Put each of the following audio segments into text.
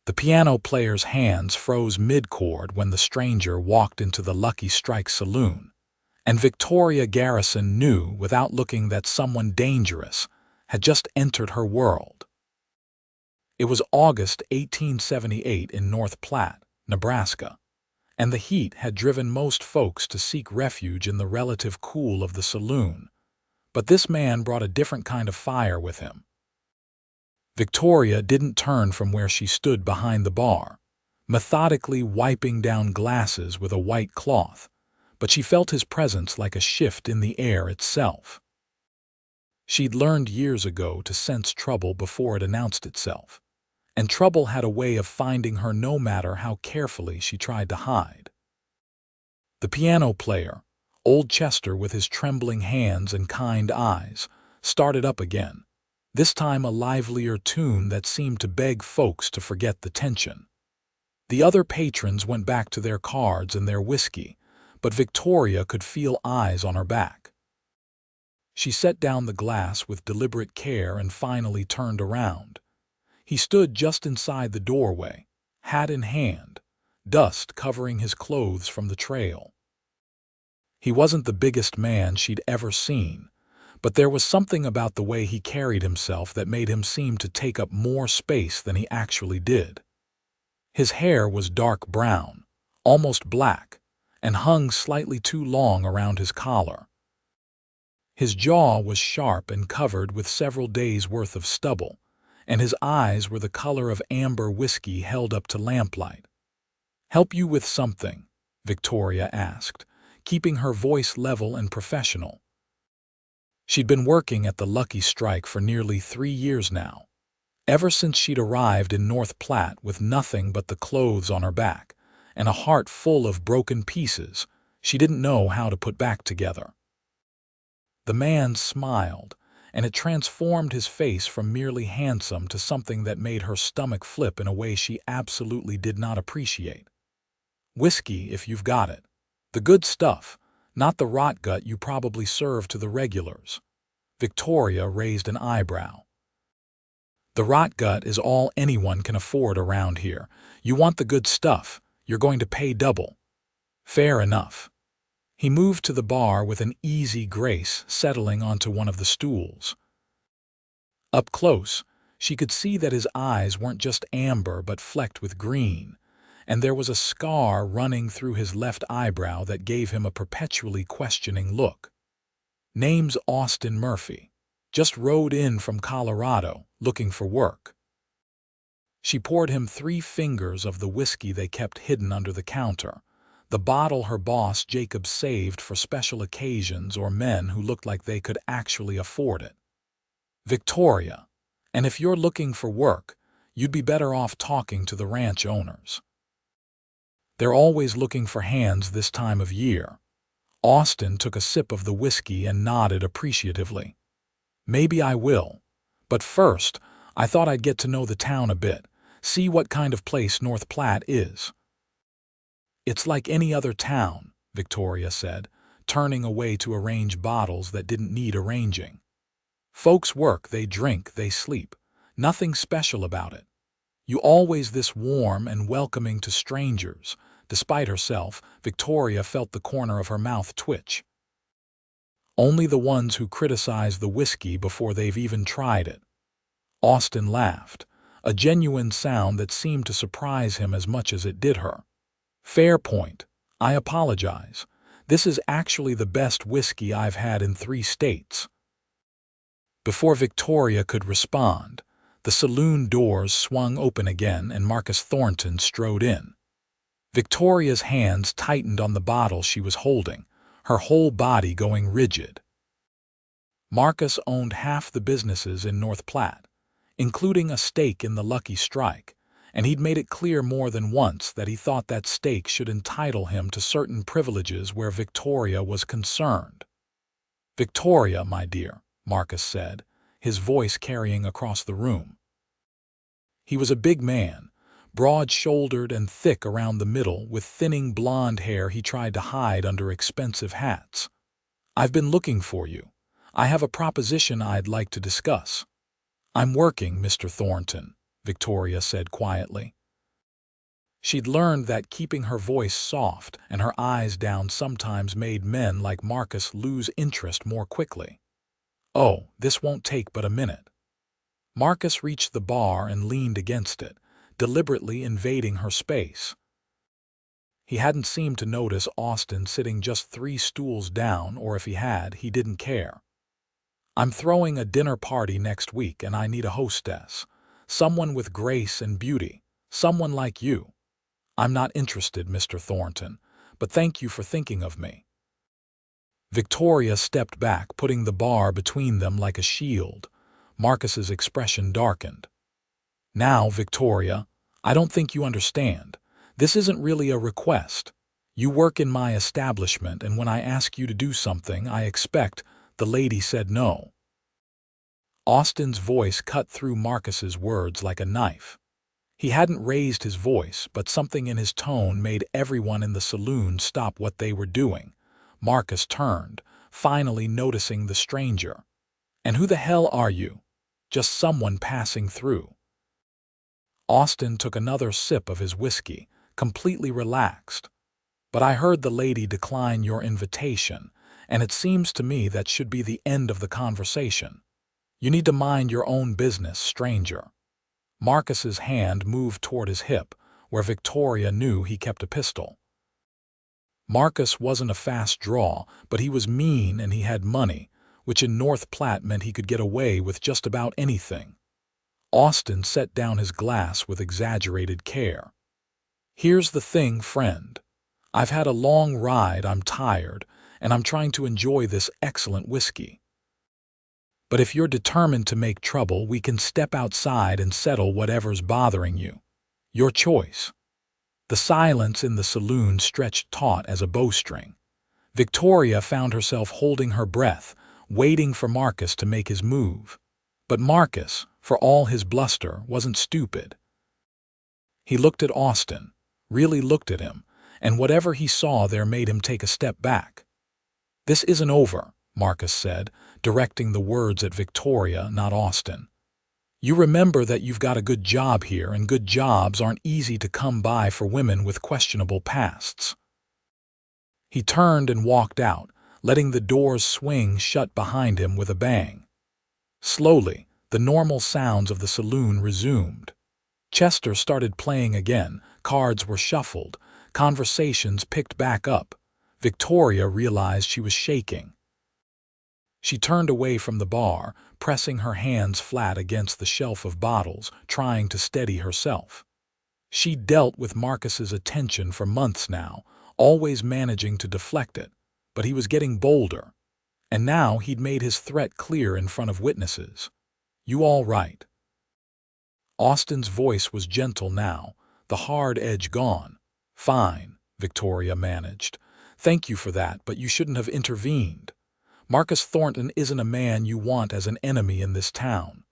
The piano player's hands froze mid-chord when the stranger walked into the Lucky Strike saloon, and Victoria Garrison knew without looking that someone dangerous had just entered her world. It was August 1878 in North Platte, Nebraska, and the heat had driven most folks to seek refuge in the relative cool of the saloon. But this man brought a different kind of fire with him. Victoria didn't turn from where she stood behind the bar, methodically wiping down glasses with a white cloth, but she felt his presence like a shift in the air itself. She'd learned years ago to sense trouble before it announced itself, and trouble had a way of finding her no matter how carefully she tried to hide. The piano player, old Chester with his trembling hands and kind eyes, started up again, this time a livelier tune that seemed to beg folks to forget the tension. The other patrons went back to their cards and their whiskey, but Victoria could feel eyes on her back. She set down the glass with deliberate care and finally turned around. He stood just inside the doorway, hat in hand, dust covering his clothes from the trail. He wasn't the biggest man she'd ever seen, but there was something about the way he carried himself that made him seem to take up more space than he actually did. His hair was dark brown, almost black, and hung slightly too long around his collar. His jaw was sharp and covered with several days' worth of stubble, and his eyes were the color of amber whiskey held up to lamplight. "Help you with something?" Victoria asked, keeping her voice level and professional. She'd been working at the Lucky Strike for nearly 3 years now, ever since she'd arrived in North Platte with nothing but the clothes on her back and a heart full of broken pieces she didn't know how to put back together. The man smiled, and it transformed his face from merely handsome to something that made her stomach flip in a way she absolutely did not appreciate. "Whiskey, if you've got it. The good stuff, not the rot gut you probably serve to the regulars." Victoria raised an eyebrow. "The rot gut is all anyone can afford around here. You want the good stuff, you're going to pay double." "Fair enough." He moved to the bar with an easy grace, settling onto one of the stools. Up close, she could see that his eyes weren't just amber but flecked with green, and there was a scar running through his left eyebrow that gave him a perpetually questioning look. "Name's Austin Murphy. Just rode in from Colorado, looking for work." She poured him 3 fingers of the whiskey they kept hidden under the counter, the bottle her boss Jacob saved for special occasions or men who looked like they could actually afford it. "Victoria, and if you're looking for work, you'd be better off talking to the ranch owners. They're always looking for hands this time of year." Austin took a sip of the whiskey and nodded appreciatively. "Maybe I will. But first, I thought I'd get to know the town a bit, see what kind of place North Platte is." "It's like any other town," Victoria said, turning away to arrange bottles that didn't need arranging. "Folks work, they drink, they sleep. Nothing special about it. You always this warm and welcoming to strangers." Despite herself, Victoria felt the corner of her mouth twitch. "Only the ones who criticize the whiskey before they've even tried it." Austin laughed, a genuine sound that seemed to surprise him as much as it did her. "Fair point. I apologize. This is actually the best whiskey I've had in 3 states." Before Victoria could respond, the saloon doors swung open again and Marcus Thornton strode in. Victoria's hands tightened on the bottle she was holding, her whole body going rigid. Marcus owned half the businesses in North Platte, including a stake in the Lucky Strike, and he'd made it clear more than once that he thought that stake should entitle him to certain privileges where Victoria was concerned. "Victoria, my dear," Marcus said, his voice carrying across the room. He was a big man, broad-shouldered and thick around the middle, with thinning blonde hair he tried to hide under expensive hats. "I've been looking for you. I have a proposition I'd like to discuss." "I'm working, Mr. Thornton," Victoria said quietly. She'd learned that keeping her voice soft and her eyes down sometimes made men like Marcus lose interest more quickly. "Oh, this won't take but a minute." Marcus reached the bar and leaned against it, deliberately invading her space. He hadn't seemed to notice Austin sitting just 3 stools down, or if he had, he didn't care. "I'm throwing a dinner party next week and I need a hostess. Someone with grace and beauty. Someone like you. I'm not interested, Mr. Thornton, but thank you for thinking of me." Victoria stepped back, putting the bar between them like a shield. Marcus's expression darkened. "Now, Victoria, I don't think you understand. This isn't really a request. You work in my establishment, and when I ask you to do something, I expect—" The lady said no. Austin's voice cut through Marcus's words like a knife. He hadn't raised his voice, but something in his tone made everyone in the saloon stop what they were doing. Marcus turned, finally noticing the stranger. "And who the hell are you?" "Just someone passing through." Austin took another sip of his whiskey, completely relaxed. "But I heard the lady decline your invitation, and it seems to me that should be the end of the conversation. You need to mind your own business, stranger." Marcus's hand moved toward his hip, where Victoria knew he kept a pistol. Marcus wasn't a fast draw, but he was mean and he had money, which in North Platte meant he could get away with just about anything. Austin set down his glass with exaggerated care. "Here's the thing, friend. I've had a long ride, I'm tired, and I'm trying to enjoy this excellent whiskey. But if you're determined to make trouble, we can step outside and settle whatever's bothering you. Your choice." The silence in the saloon stretched taut as a bowstring. Victoria found herself holding her breath, waiting for Marcus to make his move. But Marcus, for all his bluster, wasn't stupid. He looked at Austin, really looked at him, and whatever he saw there made him take a step back. "This isn't over," Marcus said, directing the words at Victoria, not Austin. "You remember that you've got a good job here, and good jobs aren't easy to come by for women with questionable pasts." He turned and walked out, letting the doors swing shut behind him with a bang. Slowly, the normal sounds of the saloon resumed. Chester started playing again, cards were shuffled, conversations picked back up. Victoria realized she was shaking. She turned away from the bar, pressing her hands flat against the shelf of bottles, trying to steady herself. She'd dealt with Marcus's attention for months now, always managing to deflect it, but he was getting bolder. And now he'd made his threat clear in front of witnesses. "You all right?" Austin's voice was gentle now, the hard edge gone. "Fine," Victoria managed. "Thank you for that, but you shouldn't have intervened. Marcus Thornton isn't a man you want as an enemy in this town.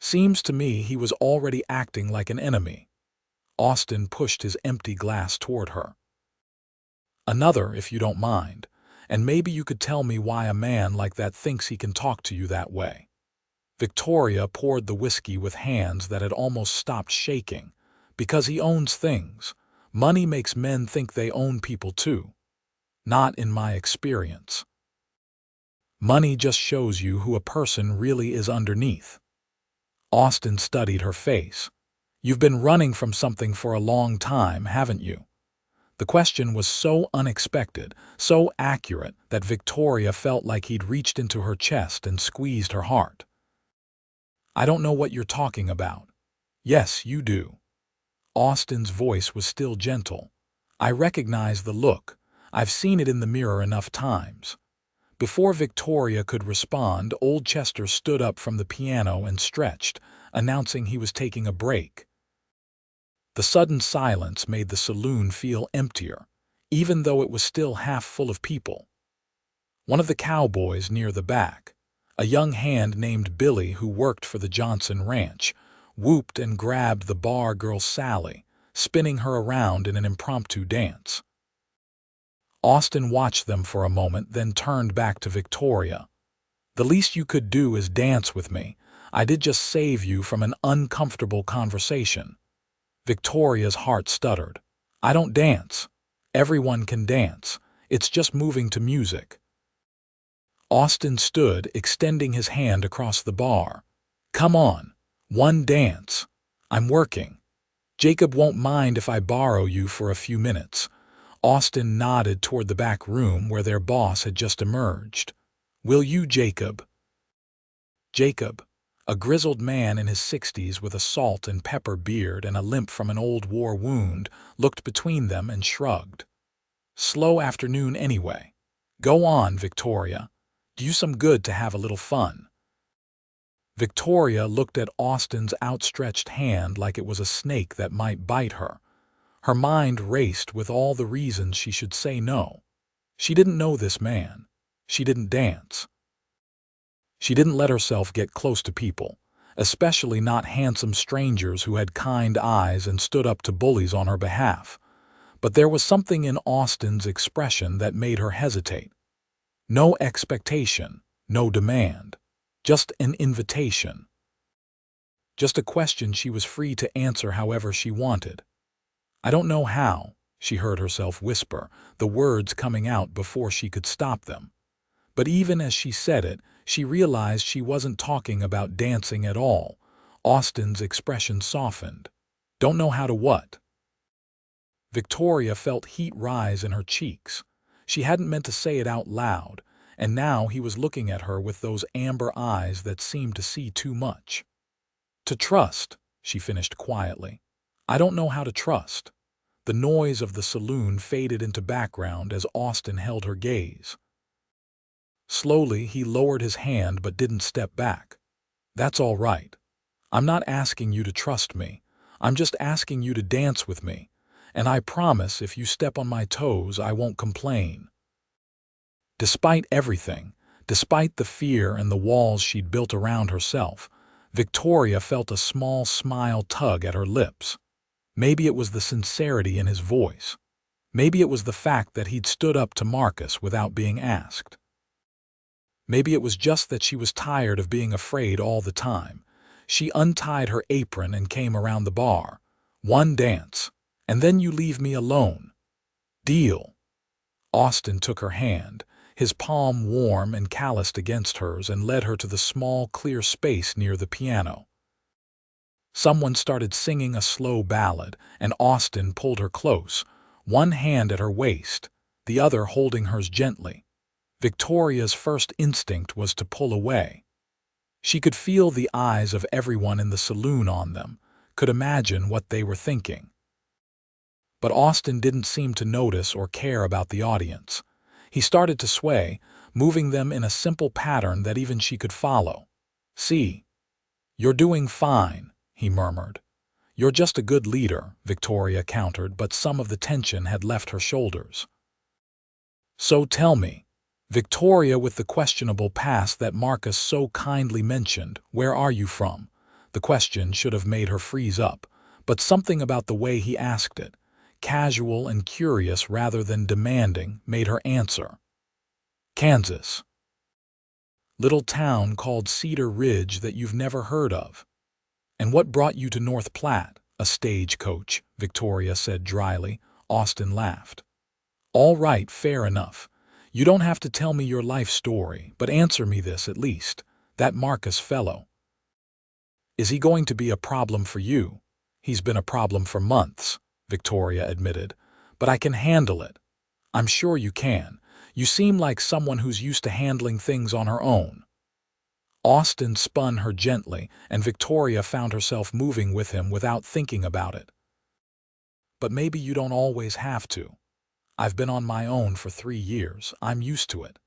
Seems to me he was already acting like an enemy." Austin pushed his empty glass toward her. "Another, if you don't mind, and maybe you could tell me why a man like that thinks he can talk to you that way." Victoria poured the whiskey with hands that had almost stopped shaking. "Because he owns things. Money makes men think they own people too. Not in my experience. Money just shows you who a person really is underneath." Austin studied her face. "You've been running from something for a long time, haven't you?" The question was so unexpected, so accurate, that Victoria felt like he'd reached into her chest and squeezed her heart. "I don't know what you're talking about." "Yes, you do." Austin's voice was still gentle. "I recognize the look. I've seen it in the mirror enough times." Before Victoria could respond, old Chester stood up from the piano and stretched, announcing he was taking a break. The sudden silence made the saloon feel emptier, even though it was still half full of people. One of the cowboys near the back, a young hand named Billy who worked for the Johnson Ranch, whooped and grabbed the bar girl Sally, spinning her around in an impromptu dance. Austin watched them for a moment, then turned back to Victoria. "The least you could do is dance with me. I did just save you from an uncomfortable conversation." Victoria's heart stuttered. I don't dance. Everyone can dance. It's just moving to music. Austin stood, extending his hand across the bar. Come on, one dance. I'm working. Jacob won't mind if I borrow you for a few minutes. Austin nodded toward the back room where their boss had just emerged. Will you, Jacob? Jacob, a grizzled man in his 60s with a salt and pepper beard and a limp from an old war wound, looked between them and shrugged. Slow afternoon anyway. Go on, Victoria. Do you some good to have a little fun. Victoria looked at Austin's outstretched hand like it was a snake that might bite her. Her mind raced with all the reasons she should say no. She didn't know this man. She didn't dance. She didn't let herself get close to people, especially not handsome strangers who had kind eyes and stood up to bullies on her behalf. But there was something in Austin's expression that made her hesitate. No expectation, no demand, just an invitation. Just a question she was free to answer however she wanted. I don't know how, she heard herself whisper, the words coming out before she could stop them. But even as she said it, she realized she wasn't talking about dancing at all. Austin's expression softened. Don't know how to what? Victoria felt heat rise in her cheeks. She hadn't meant to say it out loud, and now he was looking at her with those amber eyes that seemed to see too much. To trust, she finished quietly. I don't know how to trust. The noise of the saloon faded into background as Austin held her gaze. Slowly, he lowered his hand but didn't step back. That's all right. I'm not asking you to trust me. I'm just asking you to dance with me. And I promise if you step on my toes, I won't complain. Despite everything, despite the fear and the walls she'd built around herself, Victoria felt a small smile tug at her lips. Maybe it was the sincerity in his voice. Maybe it was the fact that he'd stood up to Marcus without being asked. Maybe it was just that she was tired of being afraid all the time. She untied her apron and came around the bar. One dance, and then you leave me alone. Deal. Austin took her hand, his palm warm and calloused against hers, and led her to the small, clear space near the piano. Someone started singing a slow ballad, and Austin pulled her close, one hand at her waist, the other holding hers gently. Victoria's first instinct was to pull away. She could feel the eyes of everyone in the saloon on them, could imagine what they were thinking. But Austin didn't seem to notice or care about the audience. He started to sway, moving them in a simple pattern that even she could follow. See, you're doing fine, he murmured. You're just a good leader, Victoria countered, but some of the tension had left her shoulders. So tell me, Victoria with the questionable past that Marcus so kindly mentioned, where are you from? The question should have made her freeze up, but something about the way he asked it, casual and curious rather than demanding, made her answer. Kansas. Little town called Cedar Ridge that you've never heard of. And what brought you to North Platte? A stagecoach, Victoria said dryly. Austin laughed. All right, fair enough. You don't have to tell me your life story, but answer me this at least. That Marcus fellow. Is he going to be a problem for you? He's been a problem for months, Victoria admitted, but I can handle it. I'm sure you can. You seem like someone who's used to handling things on her own. Austin spun her gently, and Victoria found herself moving with him without thinking about it. But maybe you don't always have to. I've been on my own for 3 years. I'm used to it.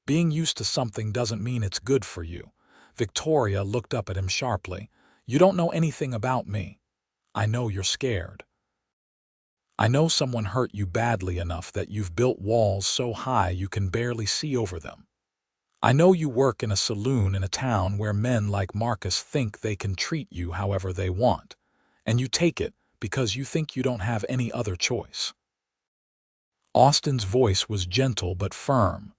Being used to something doesn't mean it's good for you. Victoria looked up at him sharply. You don't know anything about me. I know you're scared. I know someone hurt you badly enough that you've built walls so high you can barely see over them. I know you work in a saloon in a town where men like Marcus think they can treat you however they want, and you take it because you think you don't have any other choice. Austin's voice was gentle but firm.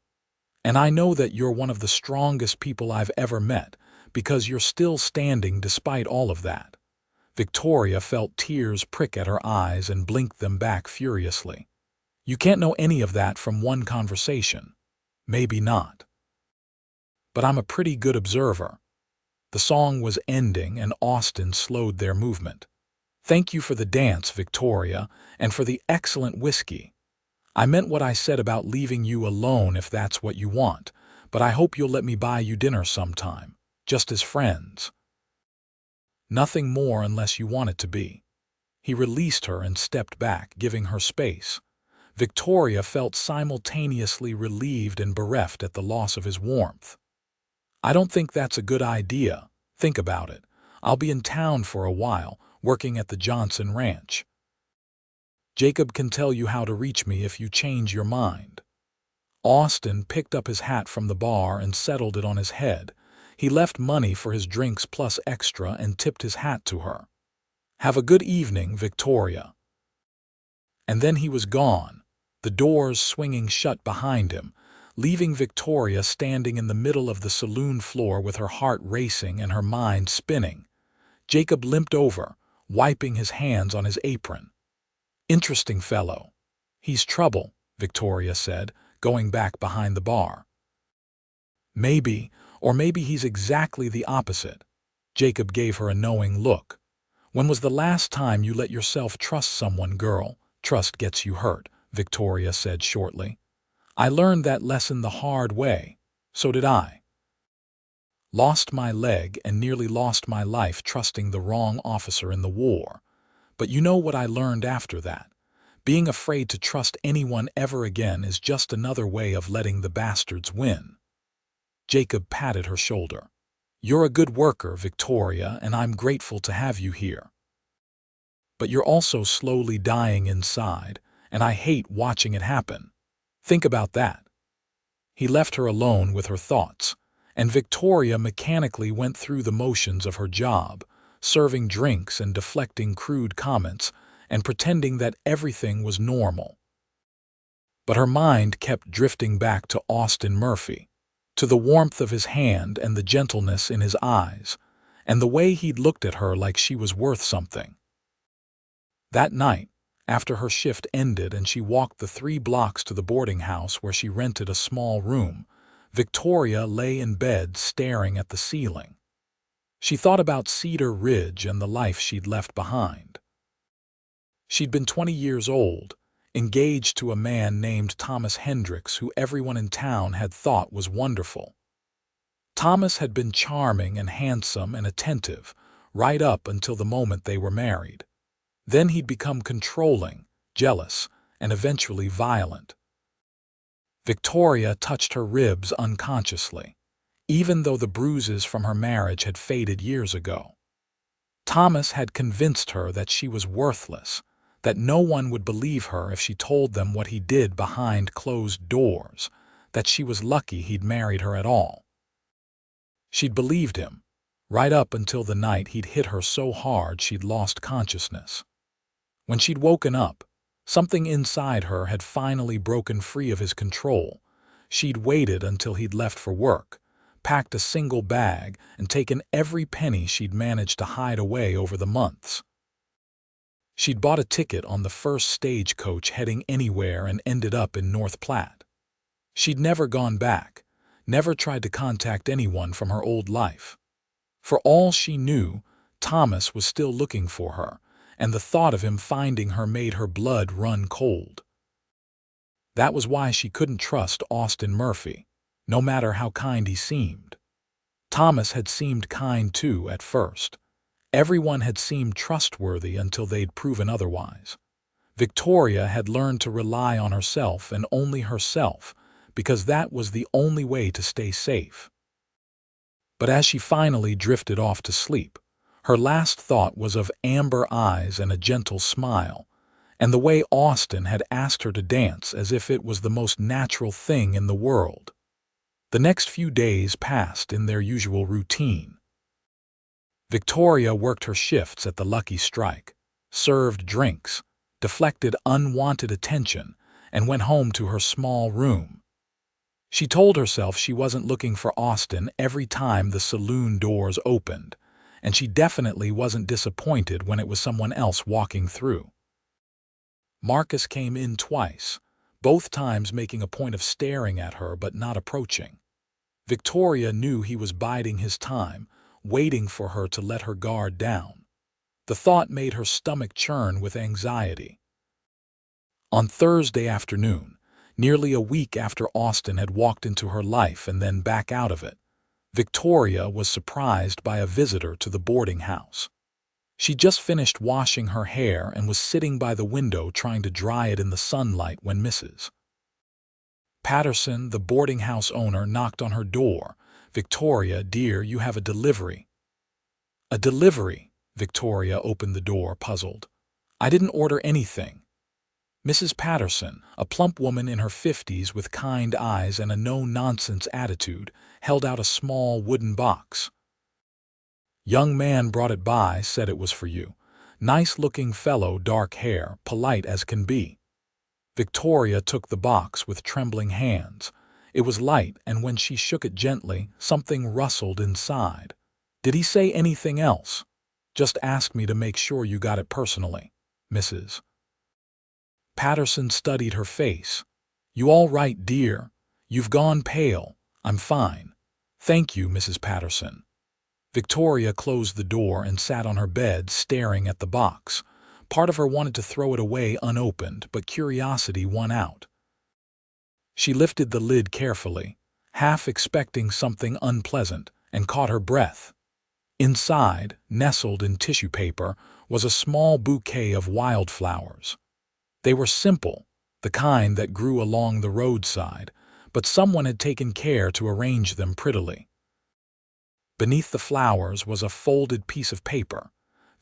And I know that you're one of the strongest people I've ever met because you're still standing despite all of that. Victoria felt tears prick at her eyes and blinked them back furiously. You can't know any of that from one conversation. Maybe not. But I'm a pretty good observer. The song was ending and Austin slowed their movement. Thank you for the dance, Victoria, and for the excellent whiskey. I meant what I said about leaving you alone if that's what you want, but I hope you'll let me buy you dinner sometime, just as friends. Nothing more unless you want it to be. He released her and stepped back, giving her space. Victoria felt simultaneously relieved and bereft at the loss of his warmth. I don't think that's a good idea. Think about it. I'll be in town for a while, working at the Johnson Ranch. Jacob can tell you how to reach me if you change your mind. Austin picked up his hat from the bar and settled it on his head. He left money for his drinks plus extra and tipped his hat to her. Have a good evening, Victoria. And then he was gone, the doors swinging shut behind him, leaving Victoria standing in the middle of the saloon floor with her heart racing and her mind spinning. Jacob limped over, wiping his hands on his apron. Interesting fellow. He's trouble, Victoria said, going back behind the bar. Maybe, or maybe he's exactly the opposite. Jacob gave her a knowing look. When was the last time you let yourself trust someone, girl? Trust gets you hurt, Victoria said shortly. I learned that lesson the hard way. So did I. Lost my leg and nearly lost my life trusting the wrong officer in the war. But you know what I learned after that? Being afraid to trust anyone ever again is just another way of letting the bastards win. Jacob patted her shoulder. You're a good worker, Victoria, and I'm grateful to have you here. But you're also slowly dying inside, and I hate watching it happen. Think about that. He left her alone with her thoughts, and Victoria mechanically went through the motions of her job, serving drinks and deflecting crude comments, and pretending that everything was normal. But her mind kept drifting back to Austin Murphy, to the warmth of his hand and the gentleness in his eyes, and the way he'd looked at her like she was worth something. That night, after her shift ended and she walked the 3 blocks to the boarding house where she rented a small room, Victoria lay in bed staring at the ceiling. She thought about Cedar Ridge and the life she'd left behind. She'd been 20 years old, engaged to a man named Thomas Hendricks who everyone in town had thought was wonderful. Thomas had been charming and handsome and attentive, right up until the moment they were married. Then he'd become controlling, jealous, and eventually violent. Victoria touched her ribs unconsciously, even though the bruises from her marriage had faded years ago. Thomas had convinced her that she was worthless, that no one would believe her if she told them what he did behind closed doors, that she was lucky he'd married her at all. She'd believed him, right up until the night he'd hit her so hard she'd lost consciousness. When she'd woken up, something inside her had finally broken free of his control. She'd waited until he'd left for work, packed a single bag, and taken every penny she'd managed to hide away over the months. She'd bought a ticket on the first stagecoach heading anywhere and ended up in North Platte. She'd never gone back, never tried to contact anyone from her old life. For all she knew, Thomas was still looking for her, and the thought of him finding her made her blood run cold. That was why she couldn't trust Austin Murphy, no matter how kind he seemed. Thomas had seemed kind too at first. Everyone had seemed trustworthy until they'd proven otherwise. Victoria had learned to rely on herself and only herself, because that was the only way to stay safe. But as she finally drifted off to sleep, her last thought was of amber eyes and a gentle smile, and the way Austin had asked her to dance as if it was the most natural thing in the world. The next few days passed in their usual routine. Victoria worked her shifts at the Lucky Strike, served drinks, deflected unwanted attention, and went home to her small room. She told herself she wasn't looking for Austin every time the saloon doors opened, and she definitely wasn't disappointed when it was someone else walking through. Marcus came in twice, both times making a point of staring at her but not approaching. Victoria knew he was biding his time, waiting for her to let her guard down. The thought made her stomach churn with anxiety. On Thursday afternoon, nearly a week after Austin had walked into her life and then back out of it, Victoria was surprised by a visitor to the boarding house. She just finished washing her hair and was sitting by the window trying to dry it in the sunlight when Mrs. Patterson, the boarding house owner, knocked on her door. "Victoria, dear, you have a delivery." "A delivery?" Victoria opened the door, puzzled. "I didn't order anything." Mrs. Patterson, a plump woman in her 50s with kind eyes and a no-nonsense attitude, held out a small wooden box. "Young man brought it by, said it was for you. Nice-looking fellow, dark hair, polite as can be." Victoria took the box with trembling hands. It was light, and when she shook it gently, something rustled inside. "Did he say anything else?" "Just asked me to make sure you got it personally." Mrs. Patterson studied her face. "You all right, dear? You've gone pale." "I'm fine. Thank you, Mrs. Patterson." Victoria closed the door and sat on her bed, staring at the box. Part of her wanted to throw it away unopened, but curiosity won out. She lifted the lid carefully, half expecting something unpleasant, and caught her breath. Inside, nestled in tissue paper, was a small bouquet of wildflowers. They were simple, the kind that grew along the roadside, but someone had taken care to arrange them prettily. Beneath the flowers was a folded piece of paper.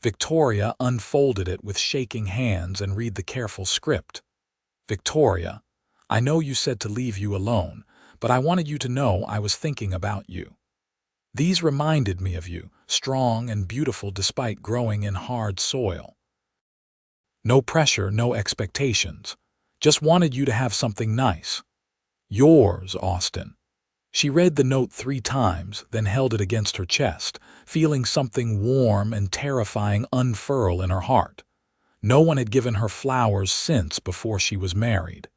Victoria unfolded it with shaking hands and read the careful script. "Victoria, I know you said to leave you alone, but I wanted you to know I was thinking about you. These reminded me of you, strong and beautiful despite growing in hard soil. No pressure, no expectations. Just wanted you to have something nice. Yours, Austin." She read the note 3 times, then held it against her chest, feeling something warm and terrifying unfurl in her heart. No one had given her flowers since before she was married.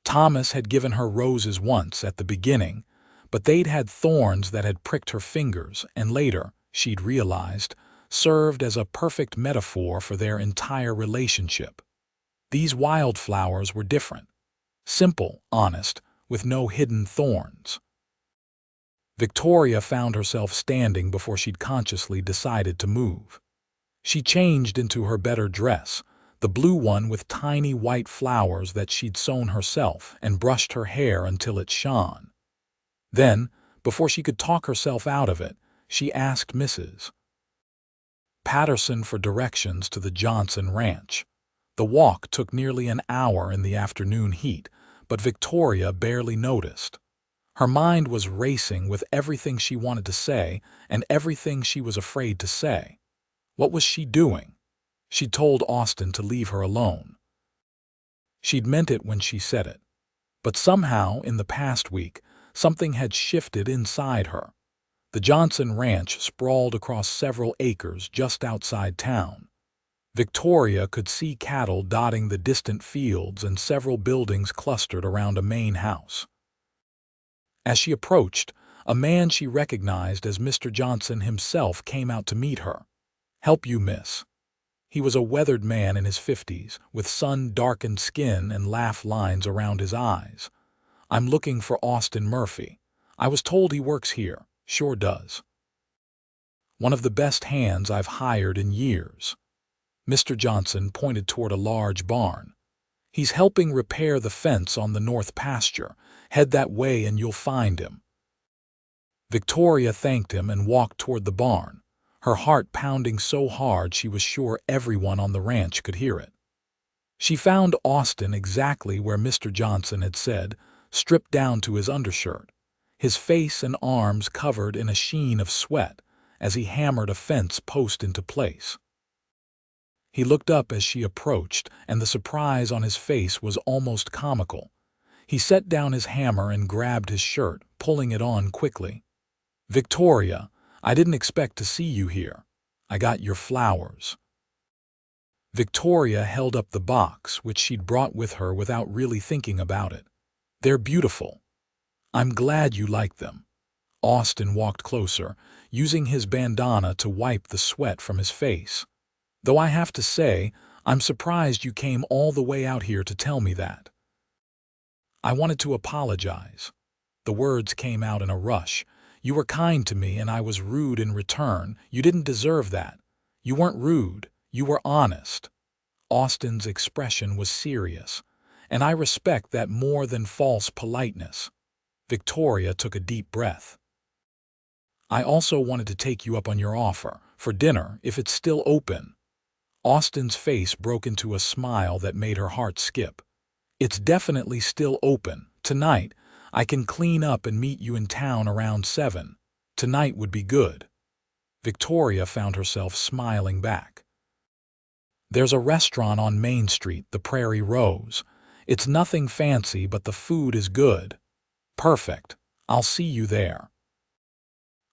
Thomas had given her roses once at the beginning, but they'd had thorns that had pricked her fingers and later, she'd realized, served as a perfect metaphor for their entire relationship. These wildflowers were different. Simple, honest, with no hidden thorns. Victoria found herself standing before she'd consciously decided to move. She changed into her better dress, the blue one with tiny white flowers that she'd sewn herself, and brushed her hair until it shone. Then, before she could talk herself out of it, she asked Mrs. Patterson for directions to the Johnson Ranch. The walk took nearly an hour in the afternoon heat, but Victoria barely noticed. Her mind was racing with everything she wanted to say and everything she was afraid to say. What was she doing? She'd told Austin to leave her alone. She'd meant it when she said it. But somehow, in the past week, something had shifted inside her. The Johnson Ranch sprawled across several acres just outside town. Victoria could see cattle dotting the distant fields and several buildings clustered around a main house. As she approached, a man she recognized as Mr. Johnson himself came out to meet her. "Help you, miss." He was a weathered man in his 50s, with sun-darkened skin and laugh lines around his eyes. "I'm looking for Austin Murphy. I was told he works here. Sure does. One of the best hands I've hired in years." Mr. Johnson pointed toward a large barn. "He's helping repair the fence on the north pasture. Head that way and you'll find him." Victoria thanked him and walked toward the barn, her heart pounding so hard she was sure everyone on the ranch could hear it. She found Austin exactly where Mr. Johnson had said, stripped down to his undershirt, his face and arms covered in a sheen of sweat as he hammered a fence post into place. He looked up as she approached, and the surprise on his face was almost comical. He set down his hammer and grabbed his shirt, pulling it on quickly. "Victoria, I didn't expect to see you here. I got your flowers." Victoria held up the box, which she'd brought with her without really thinking about it. "They're beautiful. I'm glad you like them." Austin walked closer, using his bandana to wipe the sweat from his face. "Though I have to say, I'm surprised you came all the way out here to tell me that." "I wanted to apologize." The words came out in a rush. "You were kind to me and I was rude in return. You didn't deserve that. You weren't rude. You were honest." Austin's expression was serious, and I respect that more than false politeness. Victoria took a deep breath. "I also wanted to take you up on your offer, for dinner, if it's still open." Austin's face broke into a smile that made her heart skip. "It's definitely still open. Tonight, I can clean up and meet you in town around 7. Tonight would be good." Victoria found herself smiling back. "There's a restaurant on Main Street, the Prairie Rose. It's nothing fancy, but the food is good." "Perfect. I'll see you there."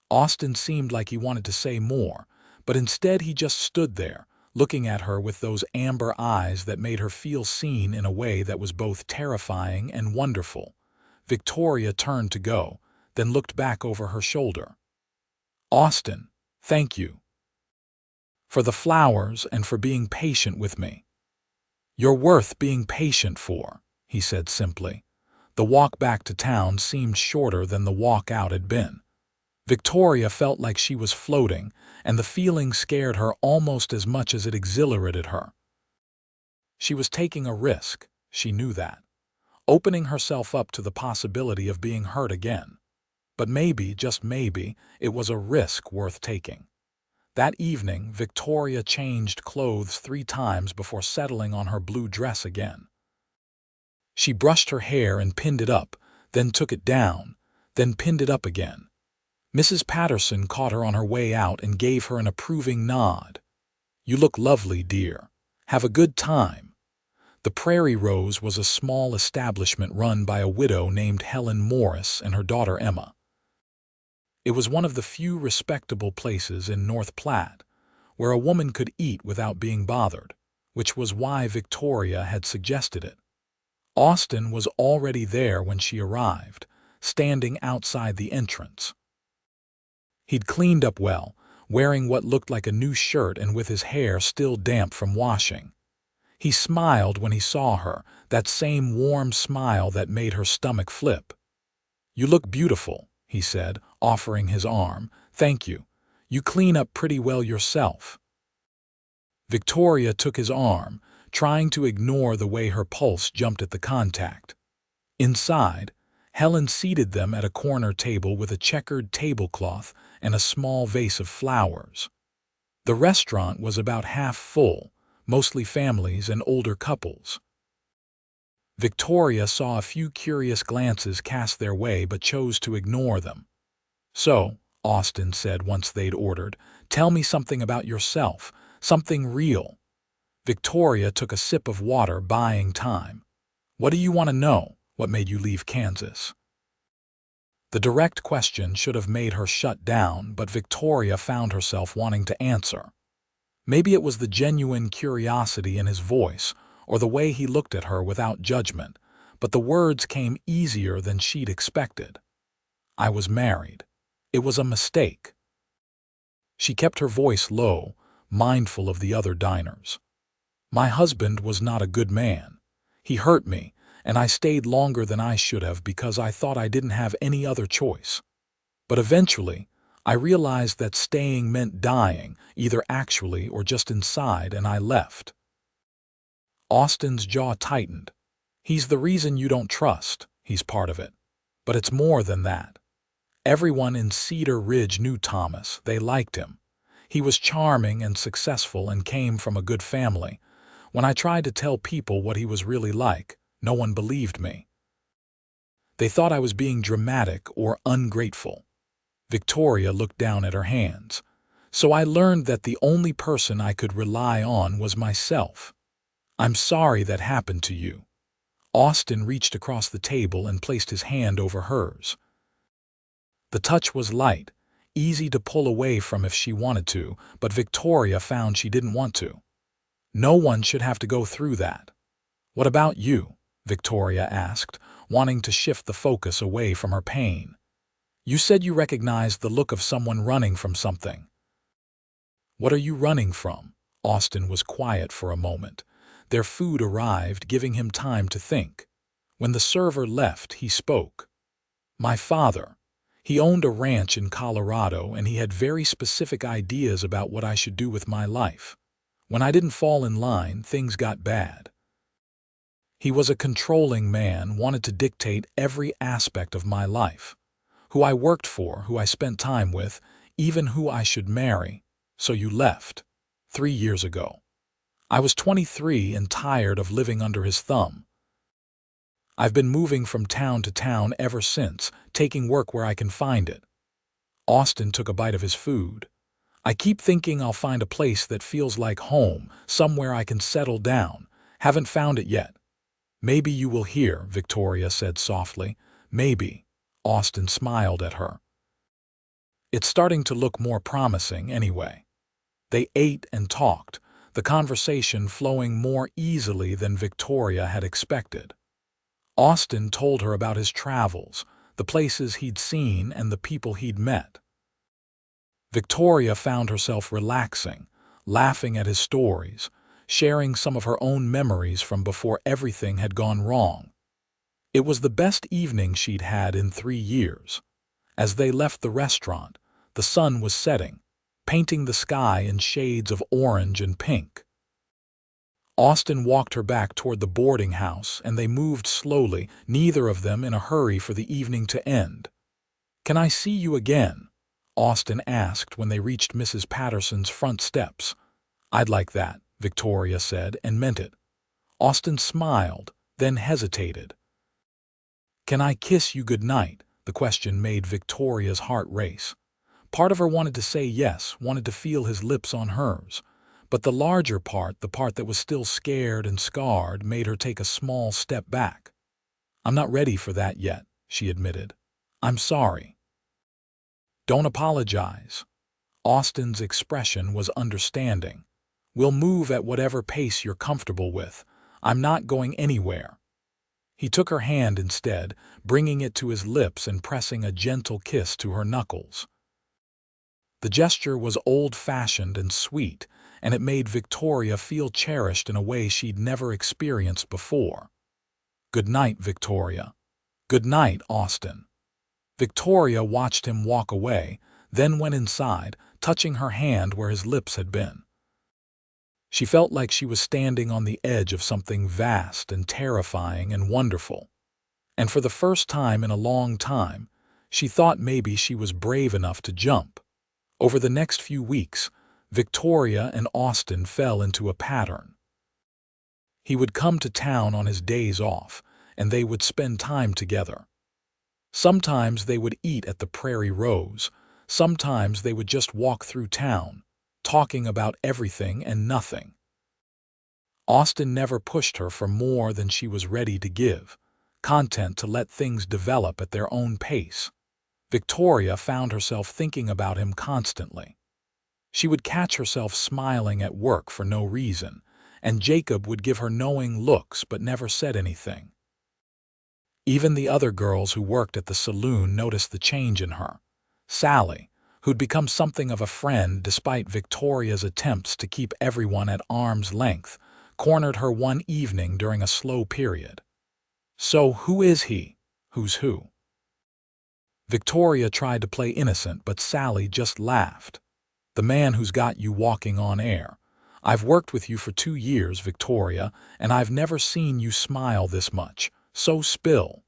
Austin seemed like he wanted to say more, but instead he just stood there, looking at her with those amber eyes that made her feel seen in a way that was both terrifying and wonderful. Victoria turned to go, then looked back over her shoulder. "Austin, thank you. For the flowers and for being patient with me." "You're worth being patient for," he said simply. The walk back to town seemed shorter than the walk out had been. Victoria felt like she was floating, and the feeling scared her almost as much as it exhilarated her. She was taking a risk, she knew that, opening herself up to the possibility of being hurt again. But maybe, just maybe, it was a risk worth taking. That evening, Victoria changed clothes 3 times before settling on her blue dress again. She brushed her hair and pinned it up, then took it down, then pinned it up again. Mrs. Patterson caught her on her way out and gave her an approving nod. "You look lovely, dear. Have a good time." The Prairie Rose was a small establishment run by a widow named Helen Morris and her daughter Emma. It was one of the few respectable places in North Platte where a woman could eat without being bothered, which was why Victoria had suggested it. Austin was already there when she arrived, standing outside the entrance. He'd cleaned up well, wearing what looked like a new shirt and with his hair still damp from washing. He smiled when he saw her, that same warm smile that made her stomach flip. "You look beautiful," he said, offering his arm. "Thank you. You clean up pretty well yourself." Victoria took his arm, trying to ignore the way her pulse jumped at the contact. Inside, Helen seated them at a corner table with a checkered tablecloth and a small vase of flowers. The restaurant was about half full, mostly families and older couples. Victoria saw a few curious glances cast their way but chose to ignore them. "So," Austin said once they'd ordered, "tell me something about yourself, something real." Victoria took a sip of water, buying time. "What do you want to know? What made you leave Kansas?" The direct question should have made her shut down, but Victoria found herself wanting to answer. Maybe it was the genuine curiosity in his voice, or the way he looked at her without judgment, but the words came easier than she'd expected. "I was married. It was a mistake." She kept her voice low, mindful of the other diners. "My husband was not a good man. He hurt me, and I stayed longer than I should have because I thought I didn't have any other choice. But eventually, I realized that staying meant dying, either actually or just inside, and I left." Austin's jaw tightened. "He's the reason you don't trust. He's part of it. But it's more than that. Everyone in Cedar Ridge knew Thomas. They liked him. He was charming and successful and came from a good family. When I tried to tell people what he was really like, no one believed me. They thought I was being dramatic or ungrateful." Victoria looked down at her hands. "So I learned that the only person I could rely on was myself. I'm sorry that happened to you." Austin reached across the table and placed his hand over hers. The touch was light, easy to pull away from if she wanted to, but Victoria found she didn't want to. No one should have to go through that. "What about you?" Victoria asked, wanting to shift the focus away from her pain. "You said you recognized the look of someone running from something." "What are you running from?" Austin was quiet for a moment. Their food arrived, giving him time to think. When the server left, he spoke. "My father. He owned a ranch in Colorado, and he had very specific ideas about what I should do with my life. When I didn't fall in line, things got bad. He was a controlling man, wanted to dictate every aspect of my life. Who I worked for, who I spent time with, even who I should marry. So you left. 3 years ago. I was 23 and tired of living under his thumb. I've been moving from town to town ever since, taking work where I can find it." Austin took a bite of his food. "I keep thinking I'll find a place that feels like home, somewhere I can settle down. Haven't found it yet." "Maybe you will hear," Victoria said softly. "Maybe." Austin smiled at her. "It's starting to look more promising anyway." They ate and talked, the conversation flowing more easily than Victoria had expected. Austin told her about his travels, the places he'd seen and the people he'd met. Victoria found herself relaxing, laughing at his stories, sharing some of her own memories from before everything had gone wrong. It was the best evening she'd had in 3 years. As they left the restaurant, the sun was setting, painting the sky in shades of orange and pink. Austin walked her back toward the boarding house, and they moved slowly, neither of them in a hurry for the evening to end. "Can I see you again?" Austin asked when they reached Mrs. Patterson's front steps. "I'd like that," Victoria said, and meant it. Austin smiled, then hesitated. "Can I kiss you goodnight?" The question made Victoria's heart race. Part of her wanted to say yes, wanted to feel his lips on hers. But the larger part, the part that was still scared and scarred, made her take a small step back. "I'm not ready for that yet," she admitted. "I'm sorry." "Don't apologize." Austin's expression was understanding. "We'll move at whatever pace you're comfortable with. I'm not going anywhere." He took her hand instead, bringing it to his lips and pressing a gentle kiss to her knuckles. The gesture was old-fashioned and sweet, and it made Victoria feel cherished in a way she'd never experienced before. "Good night, Victoria." "Good night, Austin." Victoria watched him walk away, then went inside, touching her hand where his lips had been. She felt like she was standing on the edge of something vast and terrifying and wonderful. And for the first time in a long time, she thought maybe she was brave enough to jump. Over the next few weeks, Victoria and Austin fell into a pattern. He would come to town on his days off, and they would spend time together. Sometimes they would eat at the Prairie Rose, sometimes they would just walk through town, talking about everything and nothing. Austin never pushed her for more than she was ready to give, content to let things develop at their own pace. Victoria found herself thinking about him constantly. She would catch herself smiling at work for no reason, and Jacob would give her knowing looks but never said anything. Even the other girls who worked at the saloon noticed the change in her. Sally, who'd become something of a friend despite Victoria's attempts to keep everyone at arm's length, cornered her one evening during a slow period. "So who is he?" "Who's who?" Victoria tried to play innocent, but Sally just laughed. "The man who's got you walking on air. I've worked with you for 2 years, Victoria, and I've never seen you smile this much. So spill."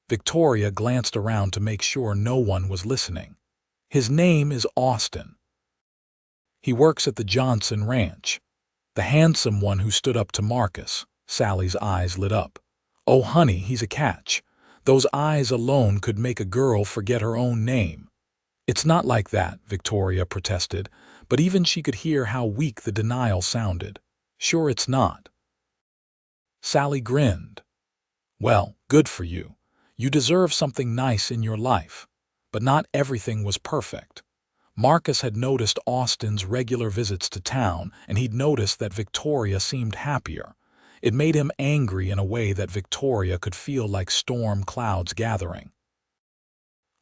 Victoria glanced around to make sure no one was listening. "His name is Austin. He works at the Johnson Ranch." "The handsome one who stood up to Marcus." Sally's eyes lit up. "Oh, honey, he's a catch. Those eyes alone could make a girl forget her own name." "It's not like that," Victoria protested, but even she could hear how weak the denial sounded. "Sure it's not." Sally grinned. "Well, good for you. You deserve something nice in your life. But not everything was perfect. Marcus had noticed Austin's regular visits to town, and he'd noticed that Victoria seemed happier. It made him angry in a way that Victoria could feel like storm clouds gathering.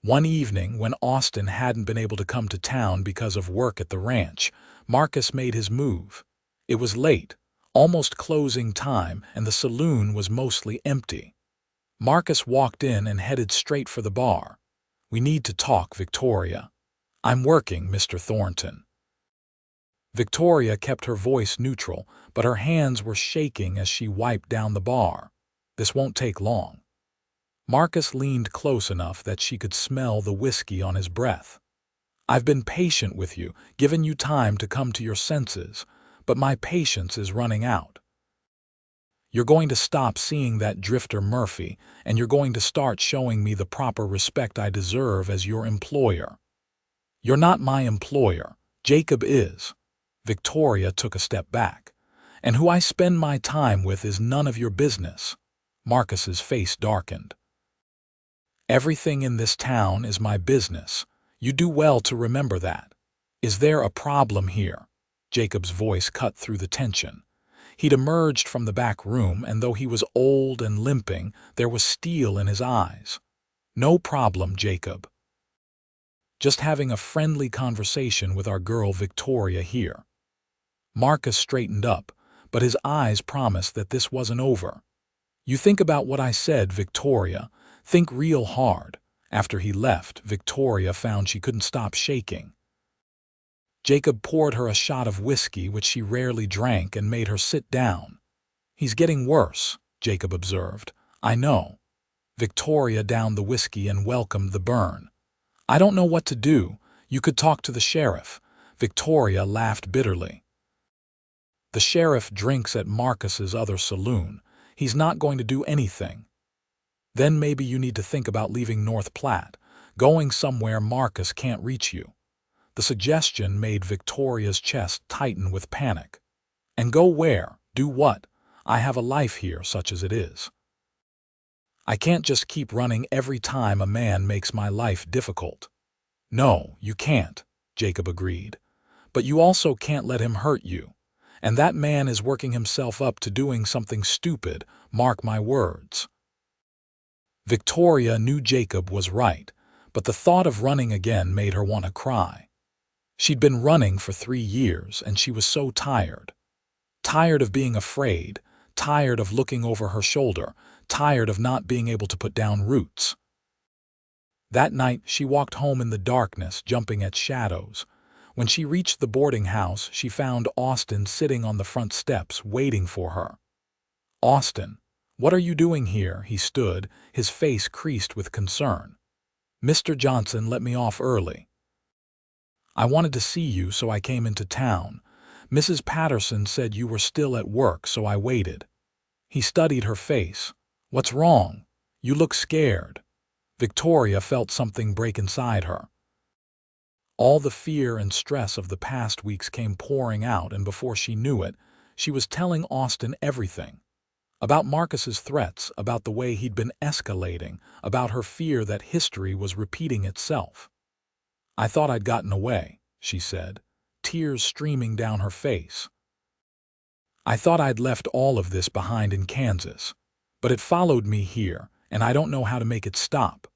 One evening, when Austin hadn't been able to come to town because of work at the ranch, Marcus made his move. It was late, almost closing time, and the saloon was mostly empty. Marcus walked in and headed straight for the bar. "We need to talk, Victoria." "I'm working, Mr. Thornton." Victoria kept her voice neutral, but her hands were shaking as she wiped down the bar. "This won't take long." Marcus leaned close enough that she could smell the whiskey on his breath. "I've been patient with you, given you time to come to your senses, but my patience is running out. You're going to stop seeing that drifter Murphy, and you're going to start showing me the proper respect I deserve as your employer." "You're not my employer. Jacob is." Victoria took a step back. "And who I spend my time with is none of your business." Marcus's face darkened. "Everything in this town is my business. You do well to remember that. Is there a problem here?" Jacob's voice cut through the tension. He'd emerged from the back room, and though he was old and limping, there was steel in his eyes. "No problem, Jacob. Just having a friendly conversation with our girl Victoria here." Marcus straightened up, but his eyes promised that this wasn't over. "You think about what I said, Victoria. Think real hard." After he left, Victoria found she couldn't stop shaking. Jacob poured her a shot of whiskey, which she rarely drank, and made her sit down. "He's getting worse," Jacob observed. "I know." Victoria downed the whiskey and welcomed the burn. "I don't know what to do. You could talk to the sheriff." Victoria laughed bitterly. "The sheriff drinks at Marcus's other saloon. He's not going to do anything." "Then maybe you need to think about leaving North Platte, going somewhere Marcus can't reach you." The suggestion made Victoria's chest tighten with panic. "And go where? Do what? I have a life here, such as it is. I can't just keep running every time a man makes my life difficult." "No, you can't," Jacob agreed. "But you also can't let him hurt you. And that man is working himself up to doing something stupid, mark my words." Victoria knew Jacob was right, but the thought of running again made her want to cry. She'd been running for 3 years, and she was so tired. Tired of being afraid, tired of looking over her shoulder, tired of not being able to put down roots. That night, she walked home in the darkness, jumping at shadows. When she reached the boarding house, she found Austin sitting on the front steps, waiting for her. "Austin, what are you doing here?" He stood, his face creased with concern. "Mr. Johnson let me off early. I wanted to see you, so I came into town. Mrs. Patterson said you were still at work, so I waited." He studied her face. "What's wrong? You look scared." Victoria felt something break inside her. All the fear and stress of the past weeks came pouring out, and before she knew it, she was telling Austin everything. About Marcus's threats, about the way he'd been escalating, about her fear that history was repeating itself. "I thought I'd gotten away," she said, tears streaming down her face. "I thought I'd left all of this behind in Kansas. But it followed me here, and I don't know how to make it stop."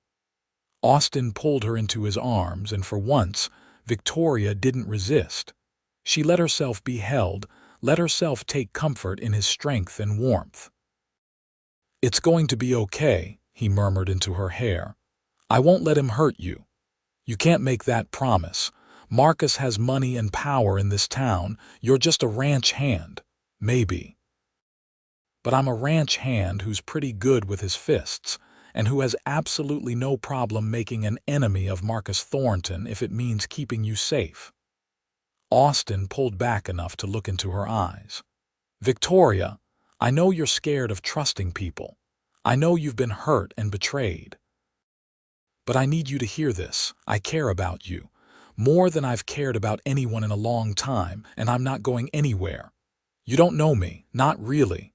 Austin pulled her into his arms, and for once, Victoria didn't resist. She let herself be held, let herself take comfort in his strength and warmth. "It's going to be okay," he murmured into her hair. "I won't let him hurt you. You can't make that promise. Marcus has money and power in this town. You're just a ranch hand. Maybe. But I'm a ranch hand who's pretty good with his fists, and who has absolutely no problem making an enemy of Marcus Thornton if it means keeping you safe." Austin pulled back enough to look into her eyes. "Victoria, I know you're scared of trusting people. I know you've been hurt and betrayed. But I need you to hear this. I care about you, more than I've cared about anyone in a long time, and I'm not going anywhere. You don't know me, not really."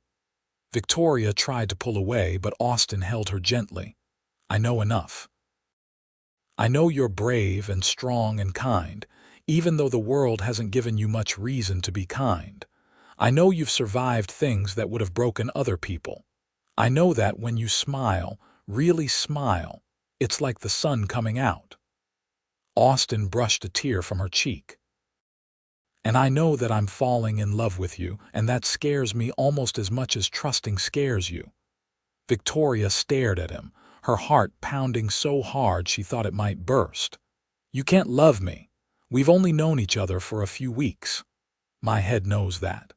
Victoria tried to pull away, but Austin held her gently. "I know enough." I know you're brave and strong and kind, even though the world hasn't given you much reason to be kind. I know you've survived things that would have broken other people. I know that when you smile, really smile, it's like the sun coming out. Austin brushed a tear from her cheek. And I know that I'm falling in love with you, and that scares me almost as much as trusting scares you. Victoria stared at him, her heart pounding so hard she thought it might burst. You can't love me. We've only known each other for a few weeks. My head knows that.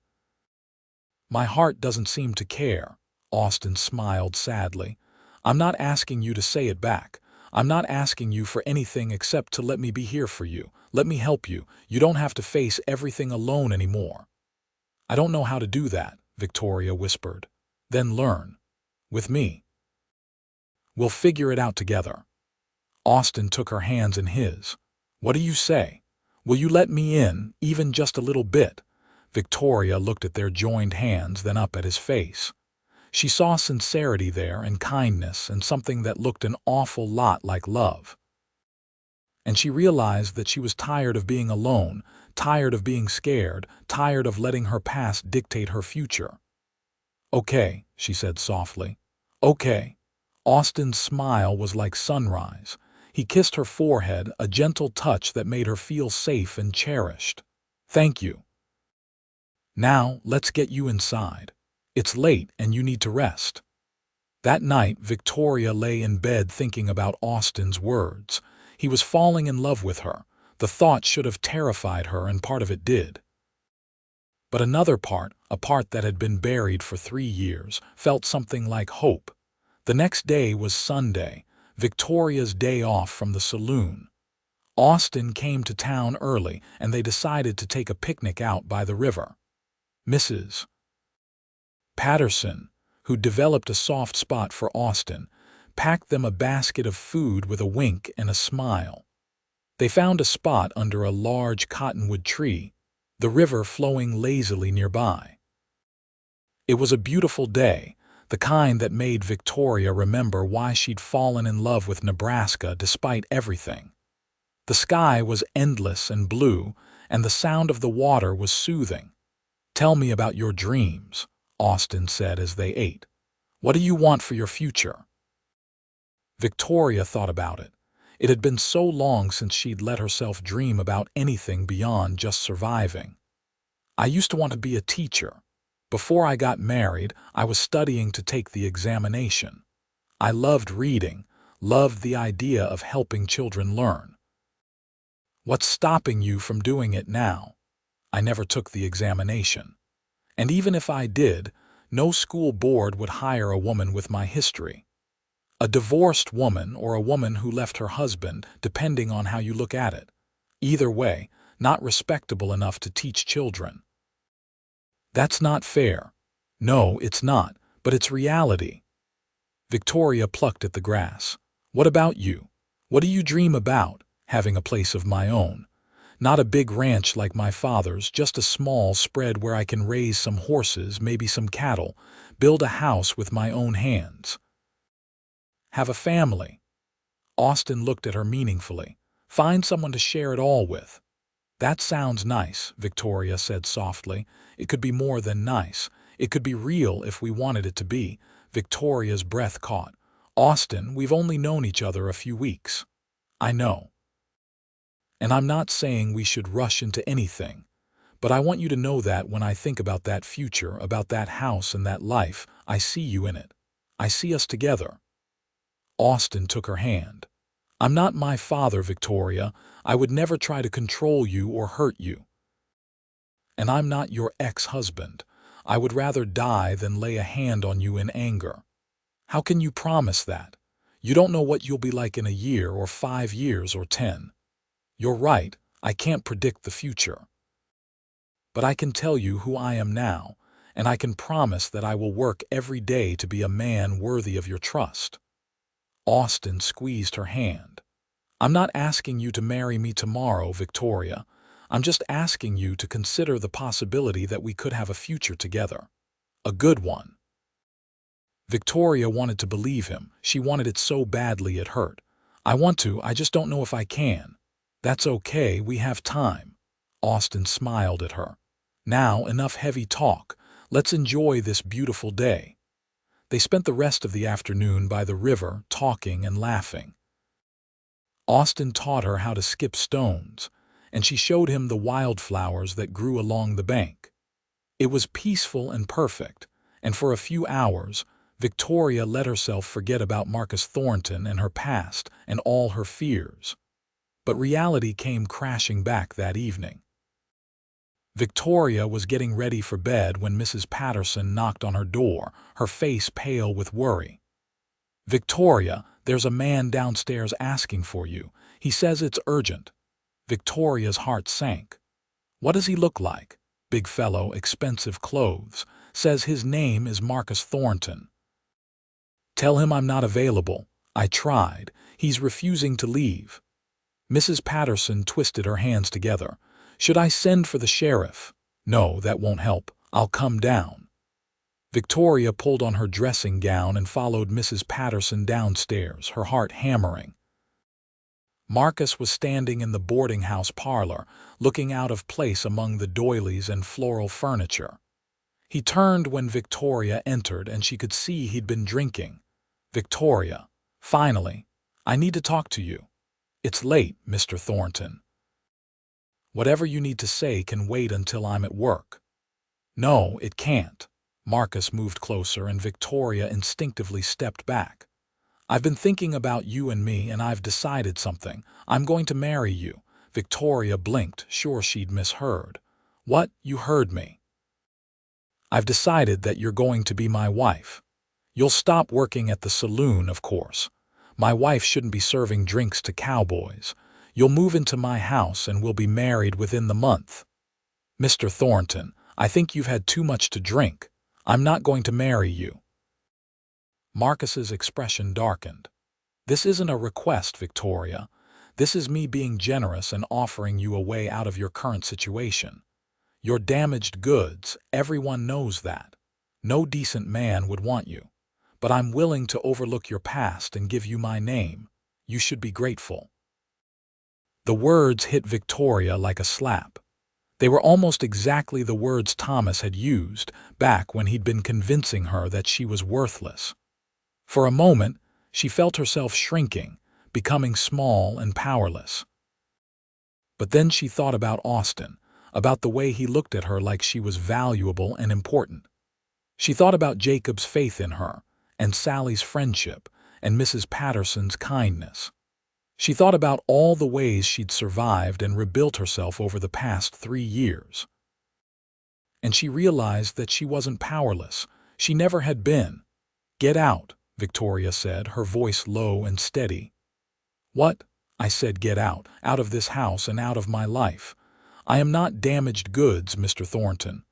My heart doesn't seem to care. Austin smiled sadly. I'm not asking you to say it back. I'm not asking you for anything except to let me be here for you. Let me help you. You don't have to face everything alone anymore. I don't know how to do that, Victoria whispered. Then learn. With me. We'll figure it out together. Austin took her hands in his. What do you say? Will you let me in, even just a little bit? Victoria looked at their joined hands, then up at his face. She saw sincerity there and kindness and something that looked an awful lot like love. And she realized that she was tired of being alone, tired of being scared, tired of letting her past dictate her future. Okay, she said softly. Okay. Austin's smile was like sunrise. He kissed her forehead, a gentle touch that made her feel safe and cherished. Thank you. Now, let's get you inside. It's late and you need to rest. That night, Victoria lay in bed thinking about Austin's words. He was falling in love with her. The thought should have terrified her, and part of it did. But another part, a part that had been buried for 3 years, felt something like hope. The next day was Sunday, Victoria's day off from the saloon. Austin came to town early, and they decided to take a picnic out by the river. Mrs. Patterson, who developed a soft spot for Austin, packed them a basket of food with a wink and a smile. They found a spot under a large cottonwood tree, the river flowing lazily nearby. It was a beautiful day, the kind that made Victoria remember why she'd fallen in love with Nebraska despite everything. The sky was endless and blue, and the sound of the water was soothing. Tell me about your dreams, Austin said as they ate. What do you want for your future? Victoria thought about it. It had been so long since she'd let herself dream about anything beyond just surviving. I used to want to be a teacher. Before I got married, I was studying to take the examination. I loved reading, loved the idea of helping children learn. What's stopping you from doing it now? I never took the examination. And even if I did, no school board would hire a woman with my history. A divorced woman or a woman who left her husband, depending on how you look at it. Either way, not respectable enough to teach children. That's not fair. No, it's not, but it's reality. Victoria plucked at the grass. What about you? What do you dream about? Having a place of my own. Not a big ranch like my father's, just a small spread where I can raise some horses, maybe some cattle, build a house with my own hands. Have a family. Austin looked at her meaningfully. Find someone to share it all with. That sounds nice, Victoria said softly. It could be more than nice. It could be real if we wanted it to be. Victoria's breath caught. Austin, we've only known each other a few weeks. I know. And I'm not saying we should rush into anything. But I want you to know that when I think about that future, about that house and that life, I see you in it. I see us together. Austin took her hand. I'm not my father, Victoria. I would never try to control you or hurt you. And I'm not your ex-husband. I would rather die than lay a hand on you in anger. How can you promise that? You don't know what you'll be like in a year or 5 years or 10. You're right, I can't predict the future. But I can tell you who I am now, and I can promise that I will work every day to be a man worthy of your trust. Austin squeezed her hand. I'm not asking you to marry me tomorrow, Victoria. I'm just asking you to consider the possibility that we could have a future together. A good one. Victoria wanted to believe him. She wanted it so badly it hurt. I want to, I just don't know if I can. That's okay, we have time. Austin smiled at her. Now, enough heavy talk. Let's enjoy this beautiful day. They spent the rest of the afternoon by the river, talking and laughing. Austin taught her how to skip stones, and she showed him the wildflowers that grew along the bank. It was peaceful and perfect, and for a few hours, Victoria let herself forget about Marcus Thornton and her past and all her fears. But reality came crashing back that evening. Victoria was getting ready for bed when Mrs. Patterson knocked on her door, her face pale with worry. "Victoria, there's a man downstairs asking for you. He says it's urgent." Victoria's heart sank. "What does he look like?" "Big fellow, expensive clothes. Says his name is Marcus Thornton." "Tell him I'm not available. I tried. He's refusing to leave." Mrs. Patterson twisted her hands together. "Should I send for the sheriff?" "No, that won't help. I'll come down." Victoria pulled on her dressing gown and followed Mrs. Patterson downstairs, her heart hammering. Marcus was standing in the boarding house parlor, looking out of place among the doilies and floral furniture. He turned when Victoria entered, and she could see he'd been drinking. "Victoria, finally, I need to talk to you." "It's late, Mr. Thornton." "Whatever you need to say can wait until I'm at work." "No, it can't." Marcus moved closer, and Victoria instinctively stepped back. "I've been thinking about you and me, and I've decided something. I'm going to marry you." Victoria blinked, sure she'd misheard. "What? You heard me." "I've decided that you're going to be my wife. You'll stop working at the saloon, of course. My wife shouldn't be serving drinks to cowboys. You'll move into my house and we'll be married within the month." "Mr. Thornton, I think you've had too much to drink. I'm not going to marry you." Marcus's expression darkened. "This isn't a request, Victoria. This is me being generous and offering you a way out of your current situation. You're damaged goods, everyone knows that. No decent man would want you. But I'm willing to overlook your past and give you my name. You should be grateful." The words hit Victoria like a slap. They were almost exactly the words Thomas had used back when he'd been convincing her that she was worthless. For a moment, she felt herself shrinking, becoming small and powerless. But then she thought about Austin, about the way he looked at her like she was valuable and important. She thought about Jacob's faith in her, and Sally's friendship, and Mrs. Patterson's kindness. She thought about all the ways she'd survived and rebuilt herself over the past 3 years. And she realized that she wasn't powerless. She never had been. "Get out," Victoria said, her voice low and steady. "What?" I said. "Get out of this house and out of my life. I am not damaged goods, Mr. Thornton.